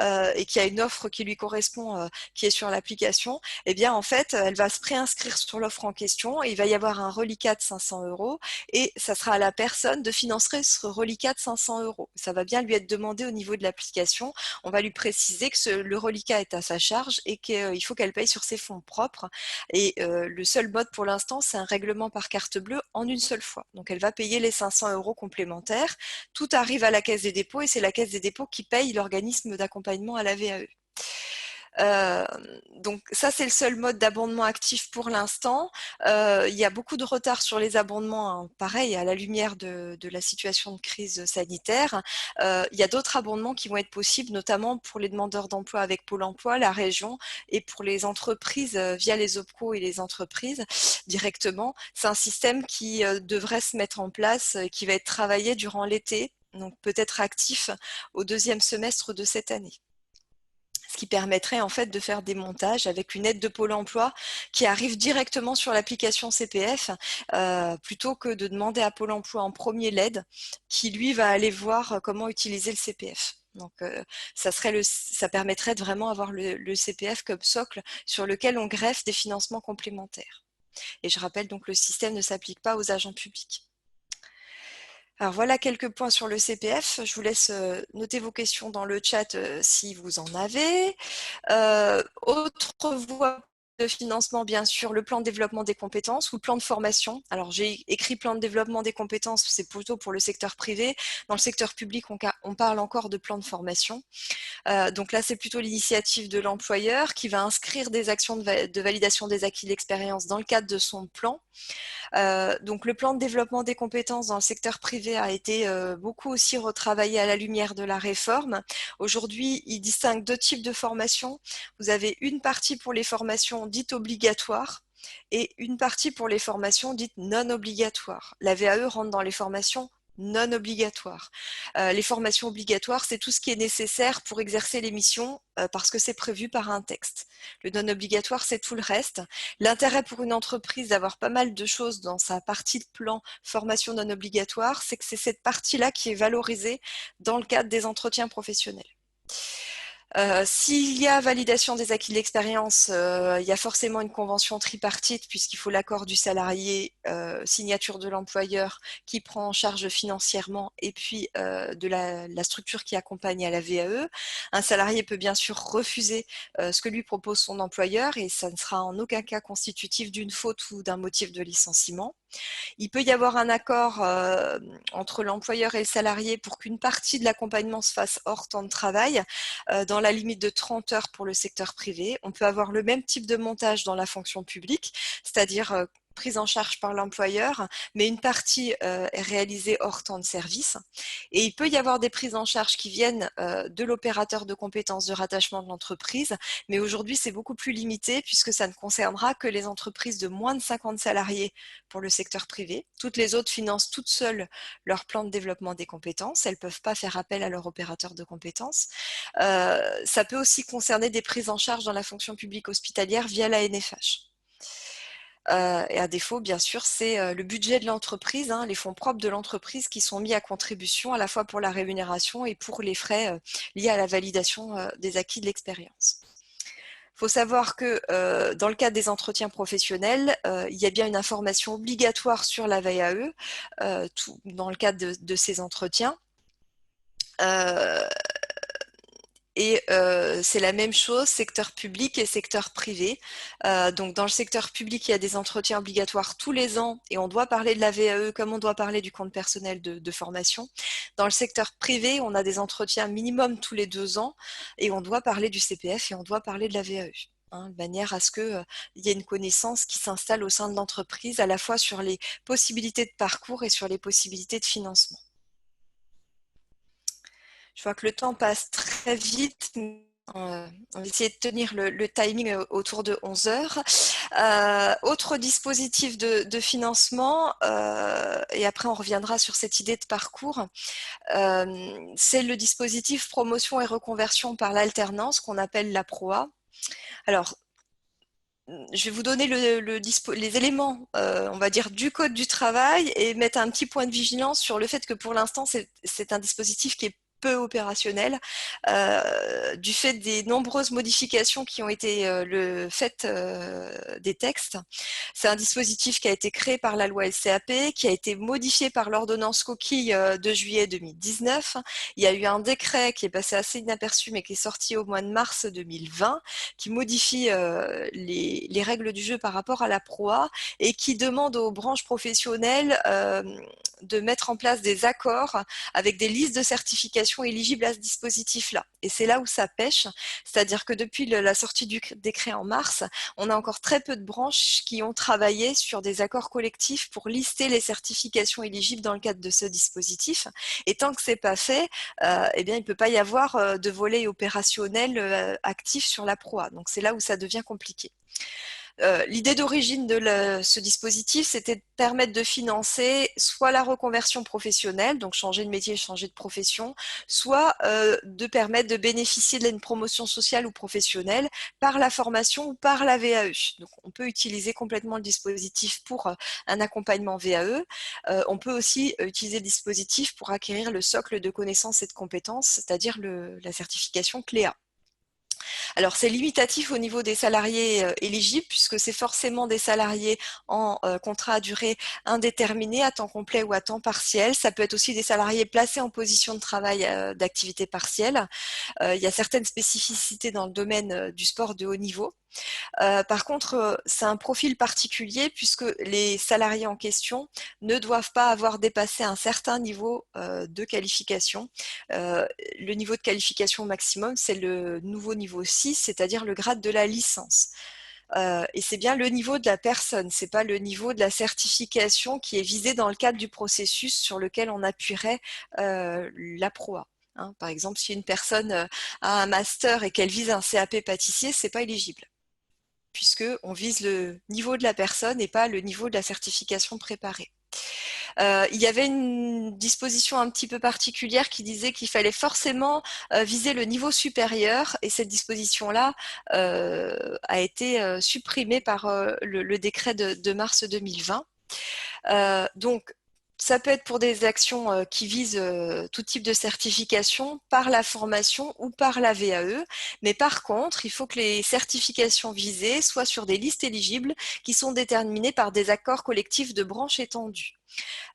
et qu'il y a une offre qui lui correspond, qui est sur l'application, eh bien en fait, elle va se préinscrire sur l'offre en question et il va y avoir un reliquat de 500 euros et ça sera à la personne de financer ce reliquat de 500 euros. Ça va bien lui être demandé au niveau de l'application. On va lui préciser que le reliquat est à sa charge et qu'il faut qu'elle paye sur ses fonds propres parcours. Et le seul mode pour l'instant, c'est un règlement par carte bleue en une seule fois. Donc elle va payer les 500 € complémentaires. Tout arrive à la Caisse des dépôts et c'est la Caisse des dépôts qui paye l'organisme d'accompagnement à la VAE. Donc ça, c'est le seul mode d'abondement actif pour l'instant. Il y a beaucoup de retard sur les abondements, hein, pareil, à la lumière de la situation de crise sanitaire. Il y a d'autres abondements qui vont être possibles, notamment pour les demandeurs d'emploi avec Pôle emploi, la région, et pour les entreprises via les OPCO et les entreprises directement. C'est un système qui devrait se mettre en place, qui va être travaillé durant l'été, donc peut-être actif au deuxième semestre de cette année. Ce qui permettrait en fait de faire des montages avec une aide de Pôle emploi qui arrive directement sur l'application CPF plutôt que de demander à Pôle emploi en premier l'aide qui lui va aller voir comment utiliser le CPF. Donc ça permettrait de vraiment avoir le CPF comme socle sur lequel on greffe des financements complémentaires. Et je rappelle donc le système ne s'applique pas aux agents publics. Alors voilà quelques points sur le CPF. Je vous laisse noter vos questions dans le chat si vous en avez. Autre voie de financement, bien sûr, le plan de développement des compétences ou le plan de formation. Alors j'ai écrit plan de développement des compétences, c'est plutôt pour le secteur privé. Dans le secteur public, on parle encore de plan de formation. Donc là, c'est plutôt l'initiative de l'employeur qui va inscrire des actions de validation des acquis de l'expérience dans le cadre de son plan. Donc le plan de développement des compétences dans le secteur privé a été beaucoup aussi retravaillé à la lumière de la réforme. Aujourd'hui, il distingue deux types de formations. Vous avez une partie pour les formations dites obligatoires et une partie pour les formations dites non obligatoires. La VAE rentre dans les formations non obligatoires. Les formations obligatoires, c'est tout ce qui est nécessaire pour exercer les missions parce que c'est prévu par un texte. Le non obligatoire, c'est tout le reste. L'intérêt pour une entreprise d'avoir pas mal de choses dans sa partie de plan formation non obligatoire, c'est que c'est cette partie-là qui est valorisée dans le cadre des entretiens professionnels. S'il y a validation des acquis de l'expérience, il y a forcément une convention tripartite puisqu'il faut l'accord du salarié, signature de l'employeur qui prend en charge financièrement et puis de la structure qui accompagne à la VAE. Un salarié peut bien sûr refuser ce que lui propose son employeur et ça ne sera en aucun cas constitutif d'une faute ou d'un motif de licenciement. Il peut y avoir un accord entre l'employeur et le salarié pour qu'une partie de l'accompagnement se fasse hors temps de travail, dans la limite de 30 heures pour le secteur privé. On peut avoir le même type de montage dans la fonction publique, c'est-à-dire prise en charge par l'employeur, mais une partie est réalisée hors temps de service. Et il peut y avoir des prises en charge qui viennent de l'opérateur de compétences de rattachement de l'entreprise, mais aujourd'hui c'est beaucoup plus limité puisque ça ne concernera que les entreprises de moins de 50 salariés pour le secteur privé. Toutes les autres financent toutes seules leur plan de développement des compétences, elles ne peuvent pas faire appel à leur opérateur de compétences. Ça peut aussi concerner des prises en charge dans la fonction publique hospitalière via la NFH. Et à défaut, bien sûr, c'est le budget de l'entreprise, hein, les fonds propres de l'entreprise qui sont mis à contribution à la fois pour la rémunération et pour les frais liés à la validation des acquis de l'expérience. Il faut savoir que dans le cadre des entretiens professionnels, il y a bien une information obligatoire sur la VAE dans le cadre de ces entretiens. Et c'est la même chose, secteur public et secteur privé. Donc dans le secteur public, il y a des entretiens obligatoires tous les ans et on doit parler de la VAE comme on doit parler du compte personnel de formation. Dans le secteur privé, on a des entretiens minimum tous les 2 ans et on doit parler du CPF et on doit parler de la VAE. De manière à ce qu'il y ait une connaissance qui s'installe au sein de l'entreprise à la fois sur les possibilités de parcours et sur les possibilités de financement. Je vois que le temps passe très vite. On va essayer de tenir le timing autour de 11 heures. Autre dispositif de financement, et après on reviendra sur cette idée de parcours, c'est le dispositif promotion et reconversion par l'alternance qu'on appelle la PROA. Alors, je vais vous donner les éléments, on va dire, du Code du travail et mettre un petit point de vigilance sur le fait que pour l'instant, c'est un dispositif qui est peu opérationnel du fait des nombreuses modifications qui ont été le fait des textes. C'est un dispositif qui a été créé par la loi LCAP, qui a été modifié par l'ordonnance Coquille de juillet 2019. Il y a eu un décret qui est passé assez inaperçu, mais qui est sorti au mois de mars 2020, qui modifie les règles du jeu par rapport à la proa et qui demande aux branches professionnelles de mettre en place des accords avec des listes de certifications éligibles à ce dispositif-là. Et c'est là où ça pêche, c'est-à-dire que depuis la sortie du décret en mars, on a encore très peu de branches qui ont travaillé sur des accords collectifs pour lister les certifications éligibles dans le cadre de ce dispositif. Et tant que c'est pas fait, eh bien, il ne peut pas y avoir de volet opérationnel actif sur la proa. Donc c'est là où ça devient compliqué. L'idée d'origine de ce dispositif, c'était de permettre de financer soit la reconversion professionnelle, donc changer de métier, changer de profession, soit de permettre de bénéficier d'une promotion sociale ou professionnelle par la formation ou par la VAE. Donc on peut utiliser complètement le dispositif pour un accompagnement VAE. On peut aussi utiliser le dispositif pour acquérir le socle de connaissances et de compétences, c'est-à-dire la certification CLEA. Alors, c'est limitatif au niveau des salariés éligibles, puisque c'est forcément des salariés en contrat à durée indéterminée, à temps complet ou à temps partiel. Ça peut être aussi des salariés placés en position de travail d'activité partielle. Il y a certaines spécificités dans le domaine du sport de haut niveau. Par contre, c'est un profil particulier puisque les salariés en question ne doivent pas avoir dépassé un certain niveau de qualification. Le niveau de qualification maximum, c'est le nouveau niveau 6, c'est-à-dire le grade de la licence. Et c'est bien le niveau de la personne, c'est pas le niveau de la certification qui est visé dans le cadre du processus sur lequel on appuierait la proa. Hein, par exemple, si une personne a un master et qu'elle vise un CAP pâtissier, c'est pas éligible, puisqu'on vise le niveau de la personne et pas le niveau de la certification préparée. Il y avait une disposition un petit peu particulière qui disait qu'il fallait forcément viser le niveau supérieur, et cette disposition-là a été supprimée par le décret de mars 2020. Donc, ça peut être pour des actions qui visent tout type de certification par la formation ou par la VAE, mais par contre, il faut que les certifications visées soient sur des listes éligibles qui sont déterminées par des accords collectifs de branche étendus.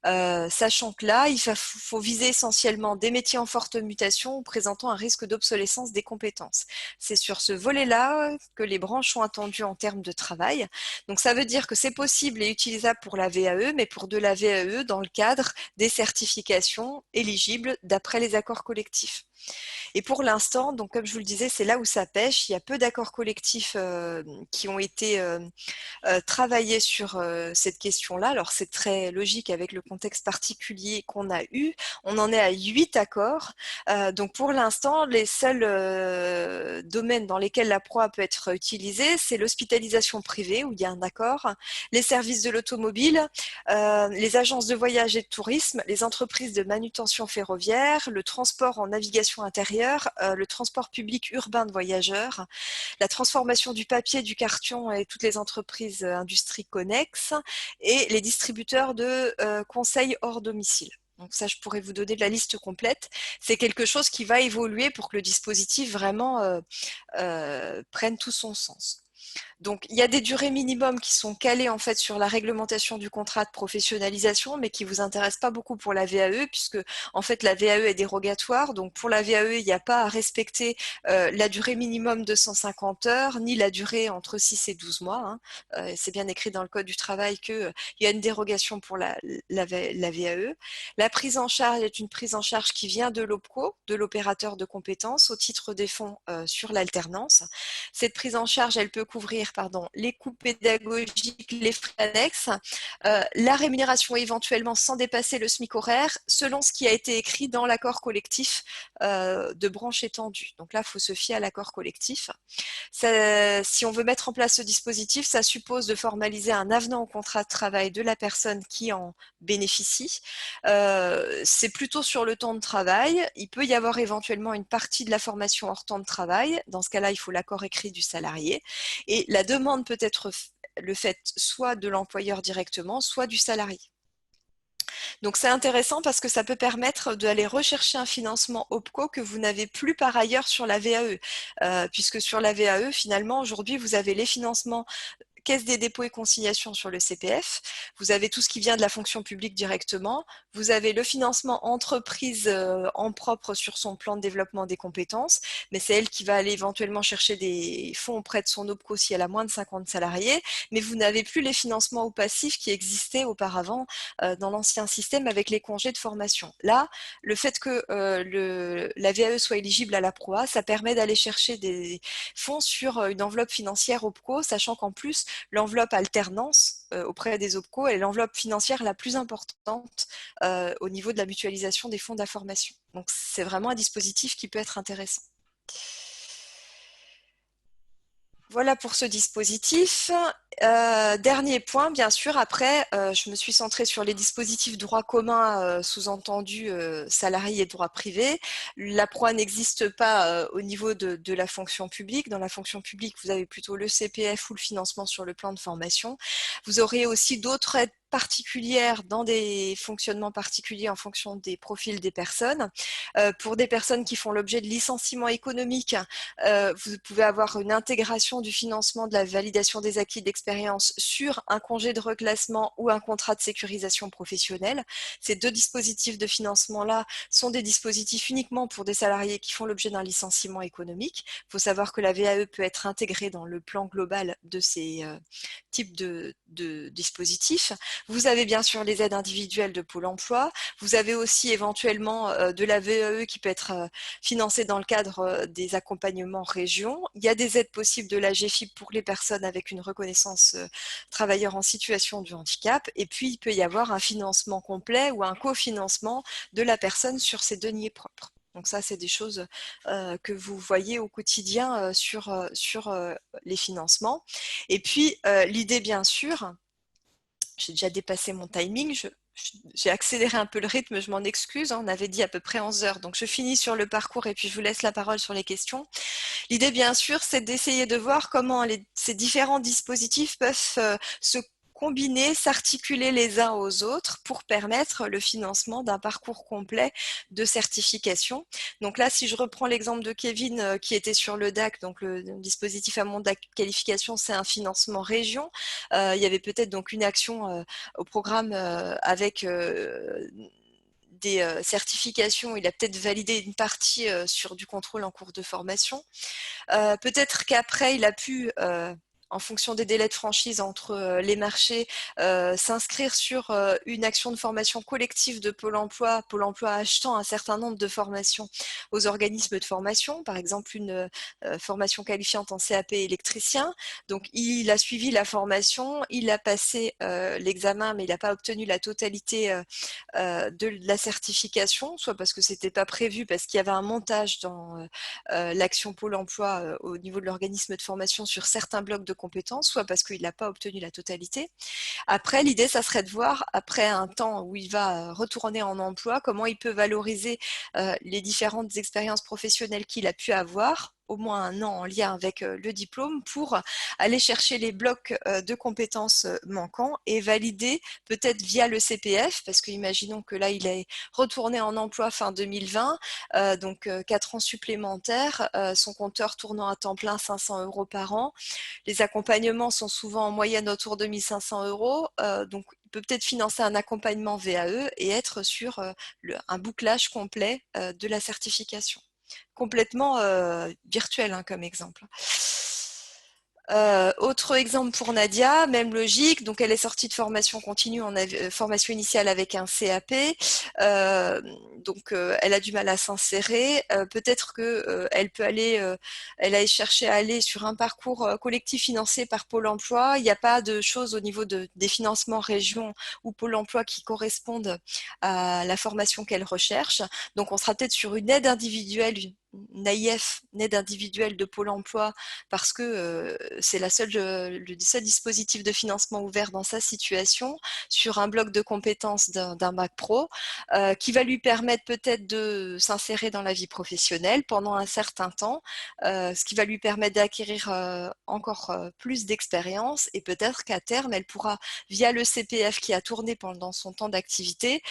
Sachant que là, il faut viser essentiellement des métiers en forte mutation ou présentant un risque d'obsolescence des compétences. C'est sur ce volet-là que les branches sont attendues en termes de travail. Donc ça veut dire que c'est possible et utilisable pour la VAE, mais pour de la VAE dans le cadre des certifications éligibles d'après les accords collectifs. Et pour l'instant, donc comme je vous le disais, c'est là où ça pêche. Il y a peu d'accords collectifs qui ont été travaillés sur cette question-là. Alors c'est très logique avec le contexte particulier qu'on a eu. On en est à 8 accords. Donc pour l'instant, les seuls domaines dans lesquels la proa peut être utilisée, c'est l'hospitalisation privée où il y a un accord, les services de l'automobile, les agences de voyage et de tourisme, les entreprises de manutention ferroviaire, le transport en navigation intérieure, le transport public urbain de voyageurs, la transformation du papier, du carton et toutes les entreprises industries connexes, et les distributeurs de conseils hors domicile. Donc ça, je pourrais vous donner la liste complète. C'est quelque chose qui va évoluer pour que le dispositif vraiment prenne tout son sens. Donc, il y a des durées minimums qui sont calées en fait sur la réglementation du contrat de professionnalisation, mais qui vous intéressent pas beaucoup pour la VAE, puisque en fait la VAE est dérogatoire. Donc, pour la VAE, il n'y a pas à respecter la durée minimum de 150 heures, ni la durée entre 6 et 12 mois. Hein. C'est bien écrit dans le Code du travail qu'il y a une dérogation pour la VAE. La prise en charge est une prise en charge qui vient de l'OPCO, de l'opérateur de compétences, au titre des fonds sur l'alternance. Cette prise en charge, elle peut couvrir les coûts pédagogiques, les frais annexes, la rémunération éventuellement sans dépasser le SMIC horaire, selon ce qui a été écrit dans l'accord collectif de branche étendue. Donc là, il faut se fier à l'accord collectif. Ça, si on veut mettre en place ce dispositif, ça suppose de formaliser un avenant au contrat de travail de la personne qui en bénéficie. C'est plutôt sur le temps de travail. Il peut y avoir éventuellement une partie de la formation hors temps de travail. Dans ce cas-là, il faut l'accord écrit du salarié. Et la demande peut être le fait soit de l'employeur directement, soit du salarié. Donc c'est intéressant parce que ça peut permettre d'aller rechercher un financement OPCO que vous n'avez plus par ailleurs sur la VAE, puisque sur la VAE, finalement, aujourd'hui, vous avez les financements Caisse des dépôts et consignations sur le CPF, vous avez tout ce qui vient de la fonction publique directement, vous avez le financement entreprise en propre sur son plan de développement des compétences, mais c'est elle qui va aller éventuellement chercher des fonds auprès de son OPCO si elle a moins de 50 salariés, mais vous n'avez plus les financements au passif qui existaient auparavant dans l'ancien système avec les congés de formation. Là, le fait que la VAE soit éligible à la PROA, ça permet d'aller chercher des fonds sur une enveloppe financière OPCO, sachant qu'en plus, l'enveloppe alternance auprès des OPCO est l'enveloppe financière la plus importante au niveau de la mutualisation des fonds d'information. Donc c'est vraiment un dispositif qui peut être intéressant. Voilà pour ce dispositif. Dernier point, bien sûr, après, je me suis centrée sur les dispositifs droit commun, sous-entendu salariés et droit privé. La PROA n'existe pas au niveau de la fonction publique. Dans la fonction publique, vous avez plutôt le CPF ou le financement sur le plan de formation. Vous aurez aussi d'autres aides particulières dans des fonctionnements particuliers en fonction des profils des personnes. Pour des personnes qui font l'objet de licenciements économiques, vous pouvez avoir une intégration du financement de la validation des acquis d'expérience sur un congé de reclassement ou un contrat de sécurisation professionnelle. Ces deux dispositifs de financement-là sont des dispositifs uniquement pour des salariés qui font l'objet d'un licenciement économique. Il faut savoir que la VAE peut être intégrée dans le plan global de ces types de dispositifs. Vous avez bien sûr les aides individuelles de Pôle emploi. Vous avez aussi éventuellement de la VAE qui peut être financée dans le cadre des accompagnements régions. Il y a des aides possibles de la GFIP pour les personnes avec une reconnaissance travailleur en situation de handicap. Et puis, il peut y avoir un financement complet ou un cofinancement de la personne sur ses deniers propres. Donc ça, c'est des choses que vous voyez au quotidien sur les financements. Et puis, l'idée, bien sûr, j'ai déjà dépassé mon timing, j'ai accéléré un peu le rythme, je m'en excuse, on avait dit à peu près 11 heures, donc je finis sur le parcours et puis je vous laisse la parole sur les questions. L'idée, bien sûr, c'est d'essayer de voir comment ces différents dispositifs peuvent se combiner, s'articuler les uns aux autres pour permettre le financement d'un parcours complet de certification. Donc là, si je reprends l'exemple de Kevin qui était sur le DAC, donc le dispositif amont de qualification, c'est un financement région. Il y avait peut-être donc une action au programme avec des certifications, il a peut-être validé une partie sur du contrôle en cours de formation. Peut-être qu'après, il a pu en fonction des délais de franchise entre les marchés, s'inscrire sur une action de formation collective de Pôle emploi achetant un certain nombre de formations aux organismes de formation, par exemple une formation qualifiante en CAP électricien. Donc il a suivi la formation, il a passé l'examen, mais il n'a pas obtenu la totalité de la certification, soit parce que c'était pas prévu, parce qu'il y avait un montage dans l'action Pôle emploi au niveau de l'organisme de formation sur certains blocs de compétences, soit parce qu'il n'a pas obtenu la totalité. Après, l'idée, ça serait de voir, après un temps où il va retourner en emploi, comment il peut valoriser les différentes expériences professionnelles qu'il a pu avoir, au moins un an en lien avec le diplôme, pour aller chercher les blocs de compétences manquants et valider peut-être via le CPF, parce que imaginons que là, il est retourné en emploi fin 2020, donc 4 ans supplémentaires, son compteur tournant à temps plein 500 € par an. Les accompagnements sont souvent en moyenne autour de 1 500 €, donc il peut peut-être financer un accompagnement VAE et être sur un bouclage complet de la certification. Complètement virtuel comme exemple. Autre exemple pour Nadia, même logique, donc elle est sortie de formation continue en formation initiale avec un CAP, donc elle a du mal à s'insérer, peut-être que elle peut aller, elle a cherché à aller sur un parcours collectif financé par Pôle emploi, il n'y a pas de choses au niveau des financements région ou Pôle emploi qui correspondent à la formation qu'elle recherche, donc on sera peut-être sur une aide individuelle Naïef, une aide individuelle de Pôle emploi, parce que c'est le seul dispositif de financement ouvert dans sa situation, sur un bloc de compétences d'un bac pro, qui va lui permettre peut-être de s'insérer dans la vie professionnelle pendant un certain temps, ce qui va lui permettre d'acquérir encore plus d'expérience, et peut-être qu'à terme, elle pourra, via le CPF qui a tourné pendant son temps d'activité,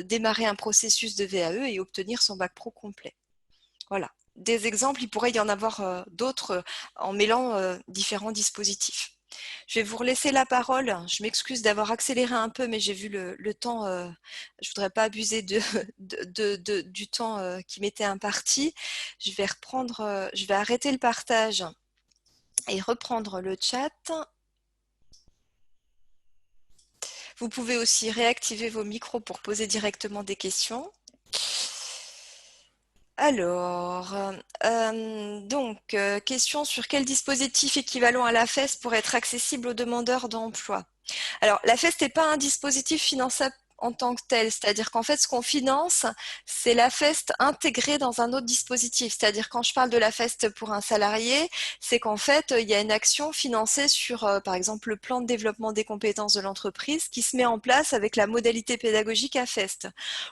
démarrer un processus de VAE et obtenir son bac pro complet. Voilà. Des exemples, il pourrait y en avoir d'autres en mêlant différents dispositifs. Je vais vous relaisser la parole. Je m'excuse d'avoir accéléré un peu, mais j'ai vu le temps. Je ne voudrais pas abuser du temps qui m'était imparti. Je vais arrêter le partage et reprendre le chat. Vous pouvez aussi réactiver vos micros pour poser directement des questions. Alors, question sur quel dispositif équivalent à la FES pourrait être accessible aux demandeurs d'emploi. Alors, la FES n'est pas un dispositif finançable en tant que tel, c'est-à-dire qu'en fait, ce qu'on finance, c'est la FEST intégrée dans un autre dispositif. C'est-à-dire quand je parle de la FEST pour un salarié, c'est qu'en fait, il y a une action financée sur, par exemple, le plan de développement des compétences de l'entreprise qui se met en place avec la modalité pédagogique à FEST.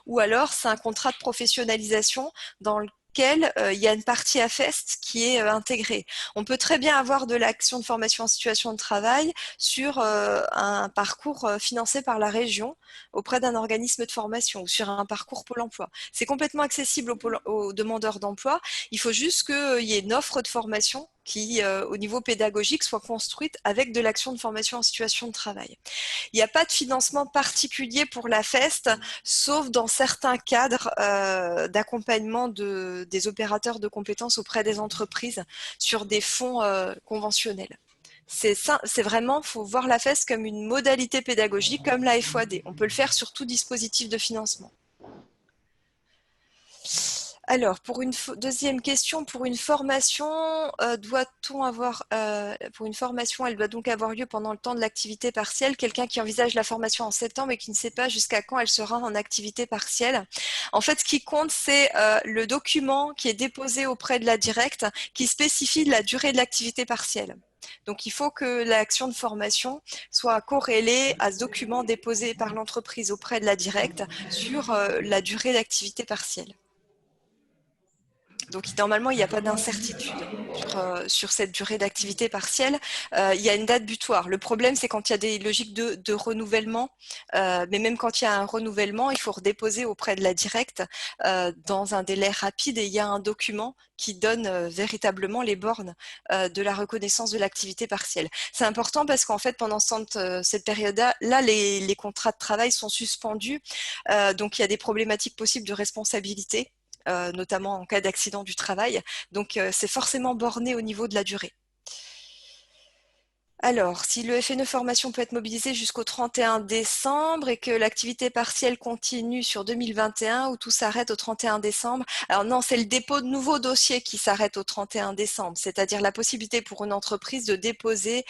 Ou alors, c'est un contrat de professionnalisation dans lequel il y a une partie à FEST qui est intégrée. On peut très bien avoir de l'action de formation en situation de travail sur un parcours financé par la région auprès d'un organisme de formation ou sur un parcours Pôle emploi. C'est complètement accessible aux demandeurs d'emploi. Il faut juste qu'il y ait une offre de formation qui, au niveau pédagogique, soit construite avec de l'action de formation en situation de travail. Il n'y a pas de financement particulier pour la FEST, sauf dans certains cadres d'accompagnement des opérateurs de compétences auprès des entreprises sur des fonds conventionnels. C'est vraiment, il faut voir la FEST comme une modalité pédagogique, comme la FOAD. On peut le faire sur tout dispositif de financement. Alors, pour une deuxième question, pour une formation, pour une formation, elle doit donc avoir lieu pendant le temps de l'activité partielle. Quelqu'un qui envisage la formation en septembre et qui ne sait pas jusqu'à quand elle sera en activité partielle. En fait, ce qui compte, c'est le document qui est déposé auprès de la directe qui spécifie la durée de l'activité partielle. Donc, il faut que l'action de formation soit corrélée à ce document déposé par l'entreprise auprès de la directe sur la durée d'activité partielle. Donc, normalement, il n'y a pas d'incertitude sur cette durée d'activité partielle. Il y a une date butoir. Le problème, c'est quand il y a des logiques de renouvellement. Mais même quand il y a un renouvellement, il faut redéposer auprès de la directe dans un délai rapide. Et il y a un document qui donne véritablement les bornes de la reconnaissance de l'activité partielle. C'est important parce qu'en fait, pendant cette période-là, les contrats de travail sont suspendus. Donc, il y a des problématiques possibles de responsabilité. Notamment en cas d'accident du travail. Donc, c'est forcément borné au niveau de la durée. Alors, si le FNE formation peut être mobilisé jusqu'au 31 décembre et que l'activité partielle continue sur 2021 ou tout s'arrête au 31 décembre, alors non, c'est le dépôt de nouveaux dossiers qui s'arrête au 31 décembre, c'est-à-dire la possibilité pour une entreprise de déposer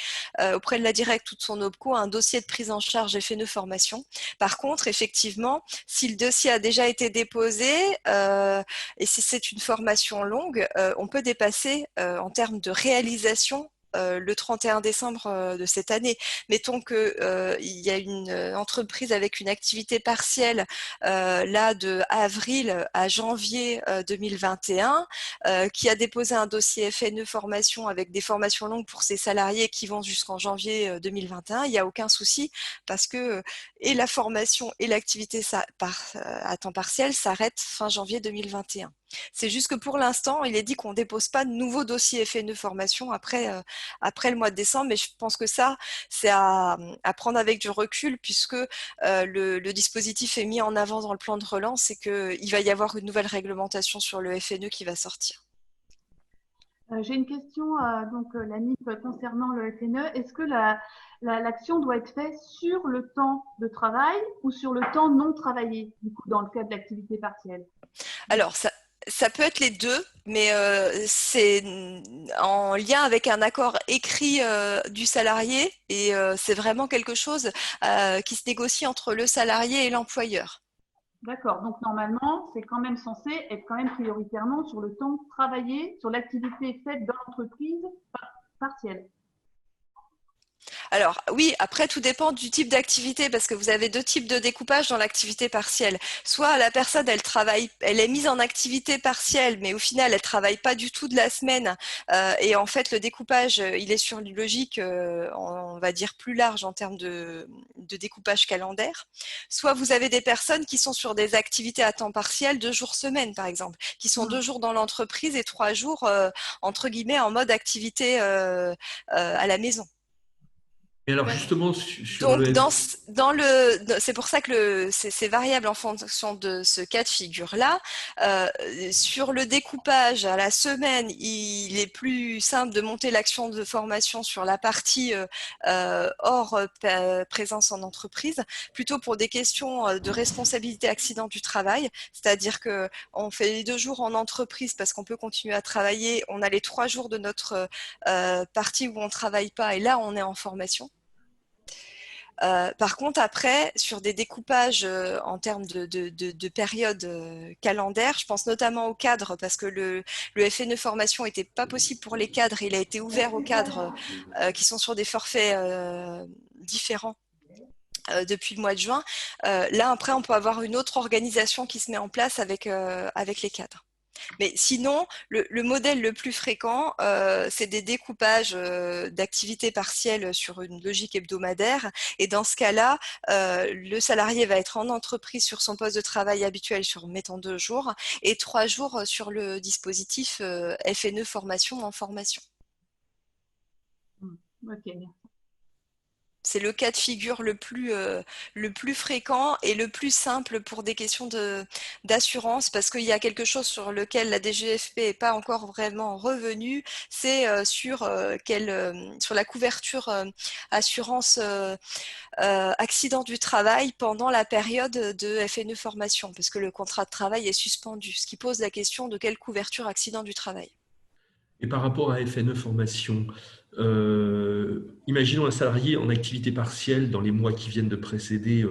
auprès de la directe ou de son OPCO un dossier de prise en charge FNE formation. Par contre, effectivement, si le dossier a déjà été déposé et si c'est une formation longue, on peut dépasser en termes de réalisation le 31 décembre de cette année. Mettons qu'il y a une entreprise avec une activité partielle là de avril à janvier 2021 qui a déposé un dossier FNE formation avec des formations longues pour ses salariés qui vont jusqu'en janvier 2021. Il n'y a aucun souci parce que et la formation et l'activité à temps partiel s'arrêtent fin janvier 2021. C'est juste que pour l'instant, il est dit qu'on ne dépose pas de nouveaux dossiers FNE formation après le mois de décembre, mais je pense que ça, c'est à prendre avec du recul puisque le dispositif est mis en avant dans le plan de relance et qu'il va y avoir une nouvelle réglementation sur le FNE qui va sortir. J'ai une question, Lannick, concernant le FNE. Est-ce que l'action doit être faite sur le temps de travail ou sur le temps non travaillé, du coup, dans le cas de l'activité partielle? Alors, ça peut être les deux, mais c'est en lien avec un accord écrit du salarié et c'est vraiment quelque chose qui se négocie entre le salarié et l'employeur. D'accord. Donc, normalement, c'est quand même censé être quand même prioritairement sur le temps travaillé, sur l'activité faite dans l'entreprise partielle. Alors oui, après tout dépend du type d'activité parce que vous avez deux types de découpage dans l'activité partielle. Soit la personne elle travaille, elle est mise en activité partielle, mais au final elle travaille pas du tout de la semaine et en fait le découpage il est sur une logique on va dire plus large en termes de découpage calendaire. Soit vous avez des personnes qui sont sur des activités à temps partiel 2 jours semaine par exemple, qui sont 2 jours dans l'entreprise et 3 jours entre guillemets en mode activité à la maison. Et alors justement, sur Donc, le c'est pour ça que c'est variable en fonction de ce cas de figure-là. Sur le découpage à la semaine, il est plus simple de monter l'action de formation sur la partie hors présence en entreprise, plutôt pour des questions de responsabilité accident du travail. C'est-à-dire que on fait les 2 jours en entreprise parce qu'on peut continuer à travailler. On a les 3 jours de notre partie où on travaille pas et là, on est en formation. Par contre, après, sur des découpages en termes de période calendaire, je pense notamment aux cadres, parce que le FNE formation n'était pas possible pour les cadres, il a été ouvert aux cadres qui sont sur des forfaits différents. Depuis le mois de juin. Là, après, on peut avoir une autre organisation qui se met en place avec les cadres. Mais sinon, le modèle le plus fréquent, c'est des découpages d'activités partielles sur une logique hebdomadaire. Et dans ce cas-là, le salarié va être en entreprise sur son poste de travail habituel sur, mettons, 2 jours et 3 jours sur le dispositif FNE formation en formation. Ok. C'est le cas de figure le plus fréquent et le plus simple pour des questions d'assurance parce qu'il y a quelque chose sur lequel la DGFP n'est pas encore vraiment revenue, c'est sur la couverture assurance accident du travail pendant la période de FNE formation parce que le contrat de travail est suspendu, ce qui pose la question de quelle couverture accident du travail. Et par rapport à FNE formation, imaginons un salarié en activité partielle dans les mois qui viennent de précéder,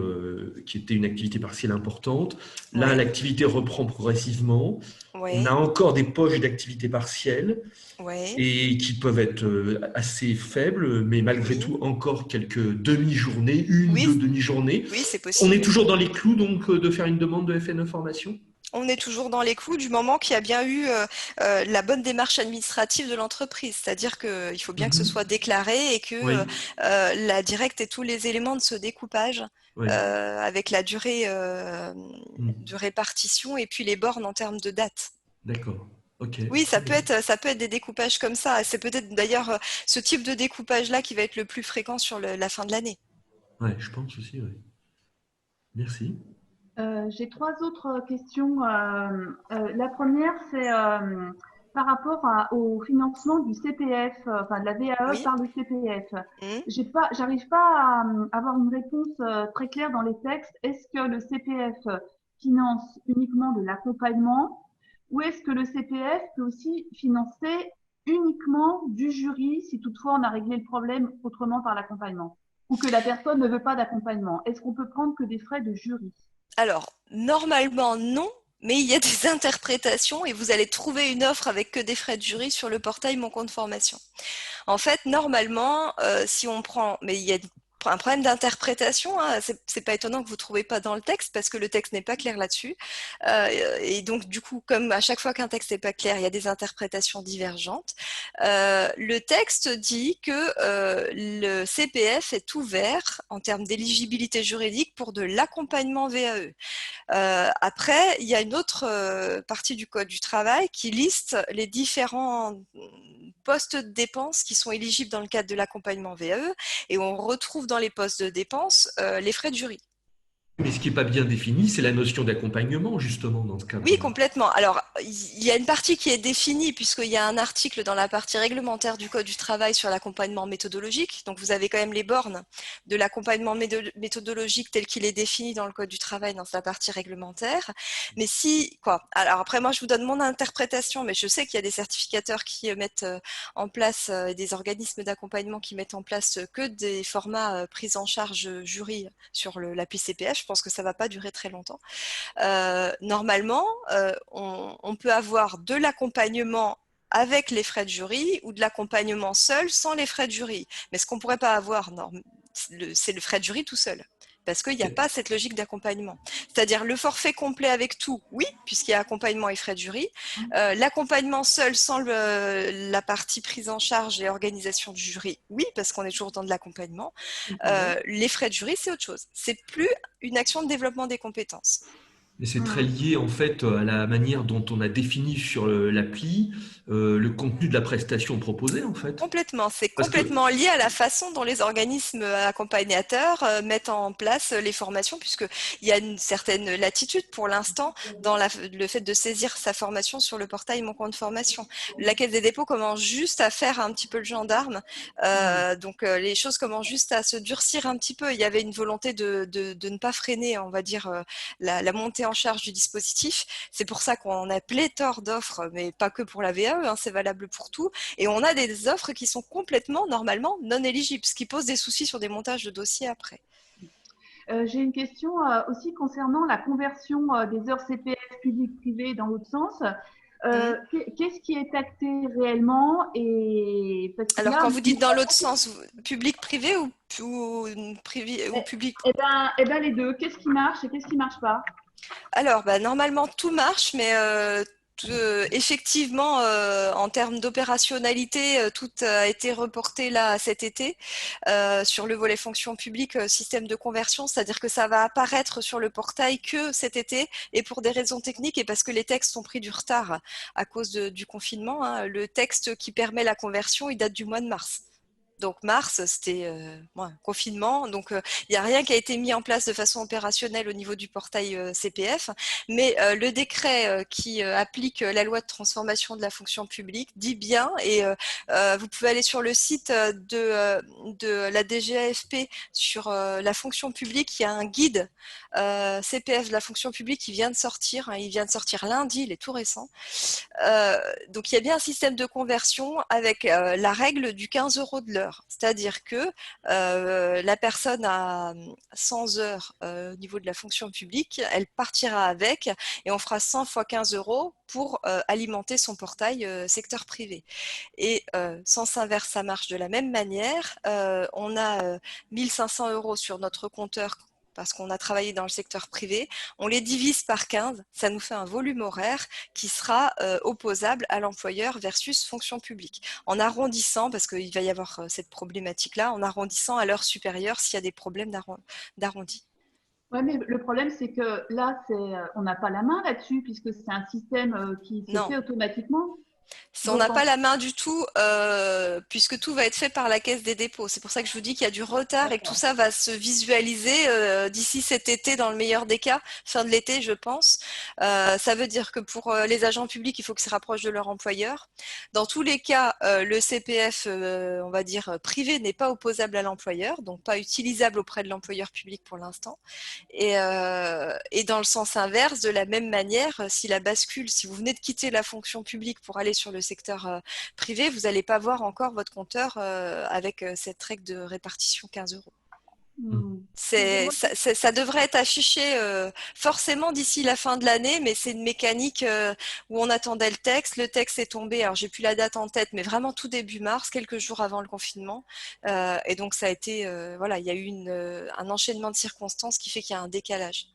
qui était une activité partielle importante. Là, Ouais. l'activité reprend progressivement. On Ouais. a encore des poches d'activité partielle Ouais. et qui peuvent être assez faibles, mais malgré Oui. tout encore quelques demi-journées, une, Oui. deux demi-journées. Oui, c'est On est possible. toujours dans les clous donc de faire une demande de FNE formation? On est toujours dans les clous du moment qu'il y a bien eu la bonne démarche administrative de l'entreprise. C'est-à-dire qu'il faut bien que ce soit déclaré et que Oui, la directe ait tous les éléments de ce découpage oui. avec la durée Mm. de répartition et puis les bornes en termes de date. D'accord. Ok. Oui, Très bien. ça peut être des découpages comme ça. C'est peut-être d'ailleurs ce type de découpage-là qui va être le plus fréquent sur la fin de l'année. Ouais, je pense aussi, oui. Merci. J'ai trois autres questions. La première, c'est par rapport au financement du CPF, enfin de la VAE Oui. par le CPF. Mmh. J'arrive pas à avoir une réponse très claire dans les textes. Est-ce que le CPF finance uniquement de l'accompagnement ou est-ce que le CPF peut aussi financer uniquement du jury si toutefois on a réglé le problème autrement par l'accompagnement ou que la personne ne veut pas d'accompagnement? Est-ce qu'on peut prendre que des frais de jury? Alors, normalement, non, mais il y a des interprétations et vous allez trouver une offre avec que des frais de jury sur le portail Mon compte formation. En fait, normalement, si on prend, mais il y a un problème d'interprétation, hein, c'est pas étonnant que vous ne trouvez pas dans le texte parce que le texte n'est pas clair là-dessus. Et donc, du coup, comme à chaque fois qu'un texte n'est pas clair, il y a des interprétations divergentes. Le texte dit que le CPF est ouvert en termes d'éligibilité juridique pour de l'accompagnement VAE. Après, il y a une autre partie du Code du travail qui liste les différents postes de dépenses qui sont éligibles dans le cadre de l'accompagnement VAE et on retrouve dans les postes de dépenses les frais de jury. Mais ce qui n'est pas bien défini, c'est la notion d'accompagnement, justement, dans ce Oui, cadre-là. complètement. Alors, il y a une partie qui est définie puisqu'il y a un article dans la partie réglementaire du Code du travail sur l'accompagnement méthodologique. Donc, vous avez quand même les bornes de l'accompagnement méthodologique tel qu'il est défini dans le Code du travail dans sa partie réglementaire. Mais si, quoi. Alors après, moi, je vous donne mon interprétation, mais je sais qu'il y a des certificateurs qui mettent en place, des organismes d'accompagnement qui mettent en place que des formats pris en charge jury sur l'appli CPF. je pense que ça ne va pas durer très longtemps. Normalement, on peut avoir de l'accompagnement avec les frais de jury ou de l'accompagnement seul sans les frais de jury. Mais ce qu'on ne pourrait pas avoir, c'est le frais de jury tout seul. Parce qu'il n'y a pas cette logique d'accompagnement. C'est-à-dire le forfait complet avec tout, oui, puisqu'il y a accompagnement et frais de jury. L'accompagnement seul sans la partie prise en charge et organisation du jury, oui, parce qu'on est toujours dans de l'accompagnement. Les frais de jury, c'est autre chose. C'est plus une action de développement des compétences. Et c'est très lié en fait à la manière dont on a défini sur l'appli le contenu de la prestation proposée en fait. Complètement, c'est complètement lié à la façon dont les organismes accompagnateurs mettent en place les formations, puisqu'il y a une certaine latitude pour l'instant dans le fait de saisir sa formation sur le portail Mon compte formation. La Caisse des dépôts commence juste à faire un petit peu le gendarme, donc les choses commencent juste à se durcir un petit peu. Il y avait une volonté de ne pas freiner, on va dire, la montée en charge du dispositif. C'est pour ça qu'on a pléthore d'offres, mais pas que pour la VAE, hein, c'est valable pour tout. Et on a des offres qui sont complètement, normalement, non éligibles, ce qui pose des soucis sur des montages de dossiers après. J'ai une question aussi concernant la conversion des heures CPF public-privé dans l'autre sens. Qu'est-ce qui est acté réellement Alors, là, quand vous dites dans l'autre sens, public-privé ou public? Eh ben, les deux. Qu'est-ce qui marche et qu'est-ce qui ne marche pas? Alors, normalement, tout marche, mais effectivement, en termes d'opérationnalité, tout a été reporté là cet été sur le volet fonction publique, système de conversion, c'est-à-dire que ça va apparaître sur le portail que cet été et pour des raisons techniques et parce que les textes ont pris du retard à cause du confinement. Hein. Le texte qui permet la conversion, il date du mois de mars. Donc mars, c'était confinement, donc il n'y a rien qui a été mis en place de façon opérationnelle au niveau du portail CPF, mais le décret qui applique la loi de transformation de la fonction publique dit bien, et vous pouvez aller sur le site de la DGAFP sur la fonction publique, il y a un guide CPF de la fonction publique qui vient de sortir, hein, il vient de sortir lundi, il est tout récent. Donc il y a bien un système de conversion avec la règle du 15 € de l'heure. C'est-à-dire que la personne a 100 heures au niveau de la fonction publique, elle partira avec et on fera 100 fois 15 € pour alimenter son portail secteur privé. Et sens inverse, ça marche de la même manière. On a 1500 € sur notre compteur parce qu'on a travaillé dans le secteur privé, on les divise par 15, ça nous fait un volume horaire qui sera opposable à l'employeur versus fonction publique. En arrondissant, parce qu'il va y avoir cette problématique-là, en arrondissant à l'heure supérieure s'il y a des problèmes d'arrondi. Oui, mais le problème, c'est que là, on n'a pas la main là-dessus, puisque c'est un système qui se fait automatiquement. On n'a pas la main du tout, puisque tout va être fait par la Caisse des dépôts. C'est pour ça que je vous dis qu'il y a du retard et que tout ça va se visualiser d'ici cet été, dans le meilleur des cas, fin de l'été, je pense. Ça veut dire que pour les agents publics, il faut qu'ils se rapprochent de leur employeur. Dans tous les cas, le CPF, on va dire, privé n'est pas opposable à l'employeur, donc pas utilisable auprès de l'employeur public pour l'instant. Et dans le sens inverse, de la même manière, si vous venez de quitter la fonction publique pour aller sur le secteur privé, vous n'allez pas voir encore votre compteur avec cette règle de répartition 15 €. Ça devrait être affiché forcément d'ici la fin de l'année, mais c'est une mécanique où on attendait le texte est tombé, alors j'ai plus la date en tête, mais vraiment tout début mars, quelques jours avant le confinement, et donc ça a été, il y a eu un enchaînement de circonstances qui fait qu'il y a un décalage.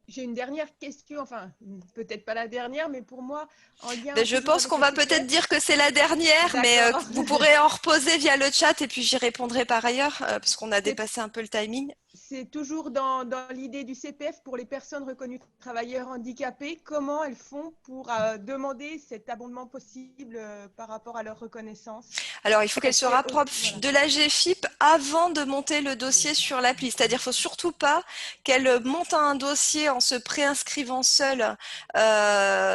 J'ai une dernière question, enfin, peut-être pas la dernière, mais pour moi, en lien. Je pense qu'on va peut-être dire que c'est la dernière, mais vous pourrez en reposer via le chat et puis j'y répondrai par ailleurs, parce qu'on a dépassé un peu le timing. C'est toujours dans l'idée du CPF pour les personnes reconnues travailleurs handicapés. Comment elles font pour demander cet abondement possible par rapport à leur reconnaissance? Alors, il faut qu'elles se rapprochent de la GFIP avant de monter le dossier sur l'appli. C'est-à-dire qu'il ne faut surtout pas qu'elles montent un dossier en se préinscrivant seule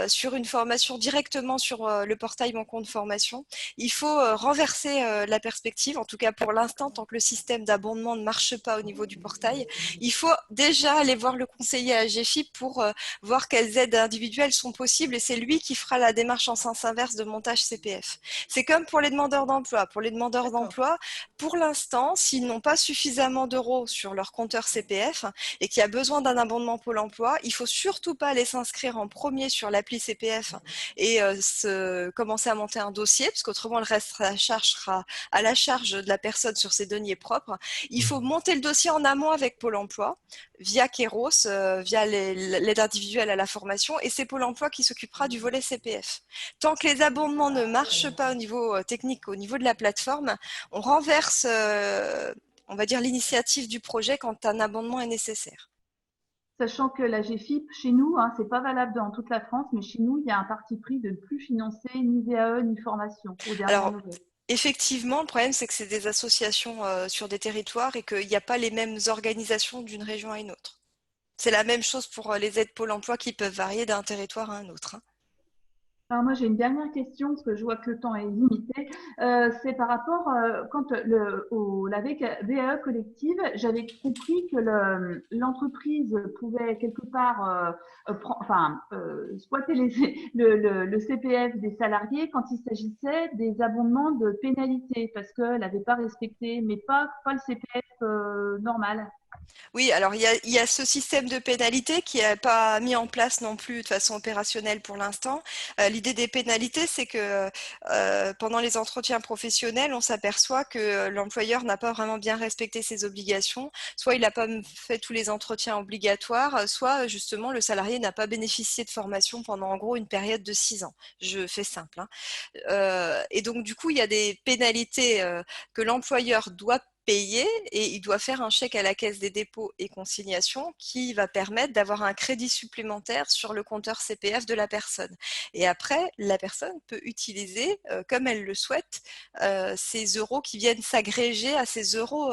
sur une formation directement sur le portail Mon compte formation. Il faut renverser la perspective, en tout cas pour l'instant, tant que le système d'abondement ne marche pas au niveau du portail portail. Il faut déjà aller voir le conseiller AGFIP pour voir quelles aides individuelles sont possibles et c'est lui qui fera la démarche en sens inverse de montage CPF. C'est comme pour les demandeurs d'emploi. Pour les demandeurs d'emploi, pour l'instant, s'ils n'ont pas suffisamment d'euros sur leur compteur CPF et qu'il y a besoin d'un abondement Pôle emploi, il ne faut surtout pas aller s'inscrire en premier sur l'appli CPF et commencer à monter un dossier, parce qu'autrement le reste sera à la charge de la personne sur ses deniers propres. Il faut monter le dossier en amont avec Pôle emploi, via Kéros, via l'aide individuelle à la formation, et c'est Pôle emploi qui s'occupera du volet CPF. Tant que les abondements ne marchent pas au niveau technique, au niveau de la plateforme, on renverse, on va dire, l'initiative du projet quand un abondement est nécessaire. Sachant que la GFIP, chez nous, c'est pas valable dans toute la France, mais chez nous, il y a un parti pris de ne plus financer ni VAE ni formation aux dernières nouvelles. Effectivement, le problème, c'est que c'est des associations sur des territoires et qu'il n'y a pas les mêmes organisations d'une région à une autre. C'est la même chose pour les aides Pôle emploi qui peuvent varier d'un territoire à un autre. Alors moi, j'ai une dernière question parce que je vois que le temps est limité. C'est par rapport quand la VAE collective, j'avais compris que l'entreprise pouvait quelque part squatter le CPF des salariés quand il s'agissait des abondements de pénalités parce qu'elle n'avait pas respecté, mais pas le CPF normal. Oui, alors il y a ce système de pénalité qui n'est pas mis en place non plus de façon opérationnelle pour l'instant. L'idée des pénalités, c'est que pendant les entretiens professionnels, on s'aperçoit que l'employeur n'a pas vraiment bien respecté ses obligations. Soit il n'a pas fait tous les entretiens obligatoires, soit justement le salarié n'a pas bénéficié de formation pendant en gros une période de 6 ans. Je fais simple. Et donc du coup, il y a des pénalités que l'employeur doit payer et il doit faire un chèque à la Caisse des dépôts et consignations qui va permettre d'avoir un crédit supplémentaire sur le compteur CPF de la personne. Et après, la personne peut utiliser, comme elle le souhaite, ces euros qui viennent s'agréger à ces euros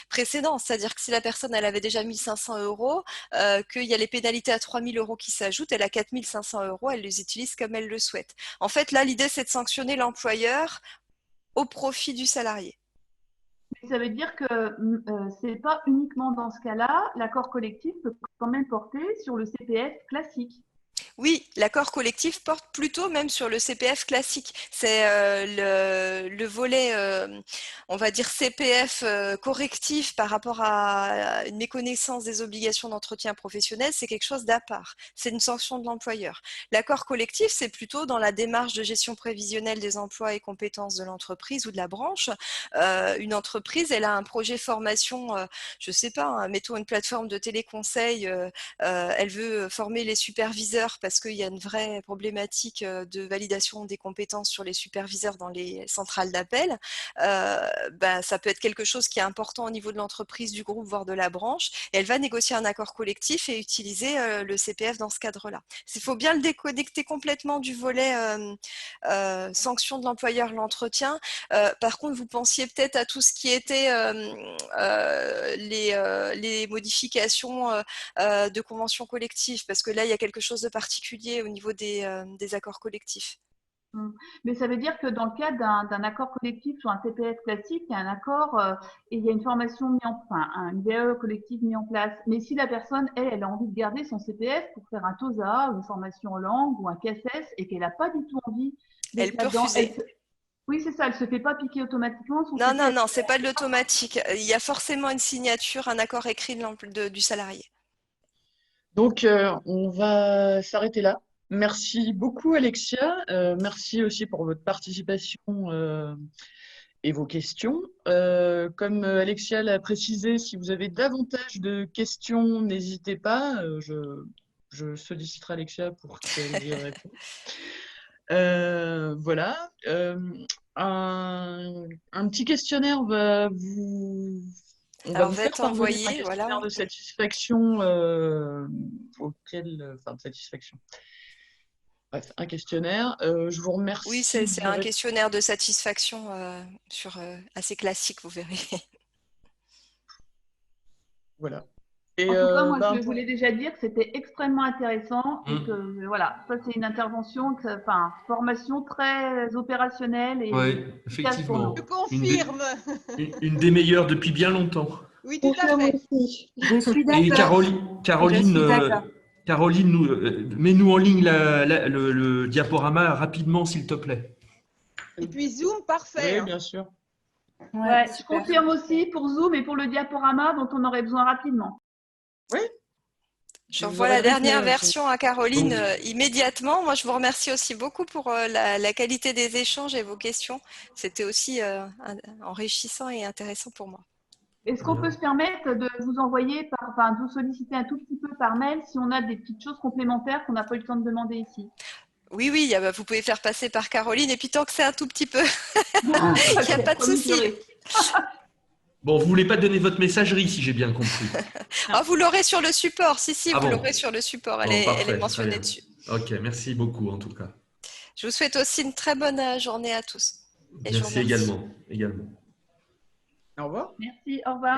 précédents. C'est-à-dire que si la personne elle avait déjà 1 500 euros, qu'il y a les pénalités à 3 000 euros qui s'ajoutent, elle a 4 500 euros, elle les utilise comme elle le souhaite. En fait, là, l'idée, c'est de sanctionner l'employeur au profit du salarié. Ça veut dire que c'est pas uniquement dans ce cas-là, l'accord collectif peut quand même porter sur le CPF classique. Oui, l'accord collectif porte plutôt même sur le CPF classique. C'est le volet, on va dire CPF correctif par rapport à une méconnaissance des obligations d'entretien professionnel, c'est quelque chose d'à part. C'est une sanction de l'employeur. L'accord collectif, c'est plutôt dans la démarche de gestion prévisionnelle des emplois et compétences de l'entreprise ou de la branche. Une entreprise, elle a un projet formation, je sais pas, mettons une plateforme de téléconseil, elle veut former les superviseurs parce qu'il y a une vraie problématique de validation des compétences sur les superviseurs dans les centrales d'appel. Ça peut être quelque chose qui est important au niveau de l'entreprise, du groupe, voire de la branche. Et elle va négocier un accord collectif et utiliser le CPF dans ce cadre-là. Il faut bien le déconnecter complètement du volet sanction de l'employeur, l'entretien. Par contre, vous pensiez peut-être à tout ce qui était les modifications de conventions collectives, parce que là, il y a quelque chose de particulier au niveau des accords collectifs. Mais ça veut dire que dans le cadre d'un accord collectif sur un CPF classique, il y a un accord et il y a une formation une VAE collective mise en place. Mais si la personne, elle a envie de garder son CPF pour faire un TOSA, une formation en langue ou un CACES et qu'elle n'a pas du tout envie elle peut refuser. Oui, c'est ça, elle ne se fait pas piquer automatiquement. Non, c'est pas de l'automatique. Il y a forcément une signature, un accord écrit du salarié. Donc, on va s'arrêter là. Merci beaucoup, Alexia. Merci aussi pour votre participation et vos questions. Comme Alexia l'a précisé, si vous avez davantage de questions, n'hésitez pas. Je solliciterai Alexia pour qu'elle y réponde. Voilà. Un petit questionnaire va vous... On va vous faire parvenir un questionnaire de satisfaction de satisfaction. Bref, un questionnaire. Je vous remercie. Oui, c'est un questionnaire de satisfaction assez classique, vous verrez. Voilà. Et en tout cas, moi, je voulais déjà dire que c'était extrêmement intéressant et que voilà, ça c'est une intervention, formation très opérationnelle et oui, effectivement. Je confirme. Une des meilleures depuis bien longtemps. Oui, tout à Confirme fait. aussi. Je suis Et d'accord. Caroline, Je suis d'accord. Caroline, mets-nous en ligne le diaporama rapidement, s'il te plaît. Et puis Zoom, parfait. Oui, Hein. bien sûr. Ouais, je super. confirme aussi pour Zoom et pour le diaporama dont on aurait besoin rapidement. Oui. J'envoie la dernière version à Caroline Donc, immédiatement. Moi, je vous remercie aussi beaucoup pour la qualité des échanges et vos questions. C'était aussi enrichissant et intéressant pour moi. Est-ce qu'on peut se permettre de vous envoyer, de vous solliciter un tout petit peu par mail si on a des petites choses complémentaires qu'on n'a pas eu le temps de demander ici? Oui, oui, vous pouvez faire passer par Caroline. Et puis, tant que c'est un tout petit peu, il Ah, n'y a ok, pas de promis, souci. j'aurai. bon, vous voulez pas donner votre messagerie, si j'ai bien compris. Ah, vous l'aurez sur le support. Si, Ah vous bon. l'aurez sur le support. Elle Bon, est parfait, très mentionnée bien. dessus. Ok, merci beaucoup en tout cas. Je vous souhaite aussi une très bonne journée à tous. Et je vous Merci remercie. également. Au revoir. Merci, au revoir.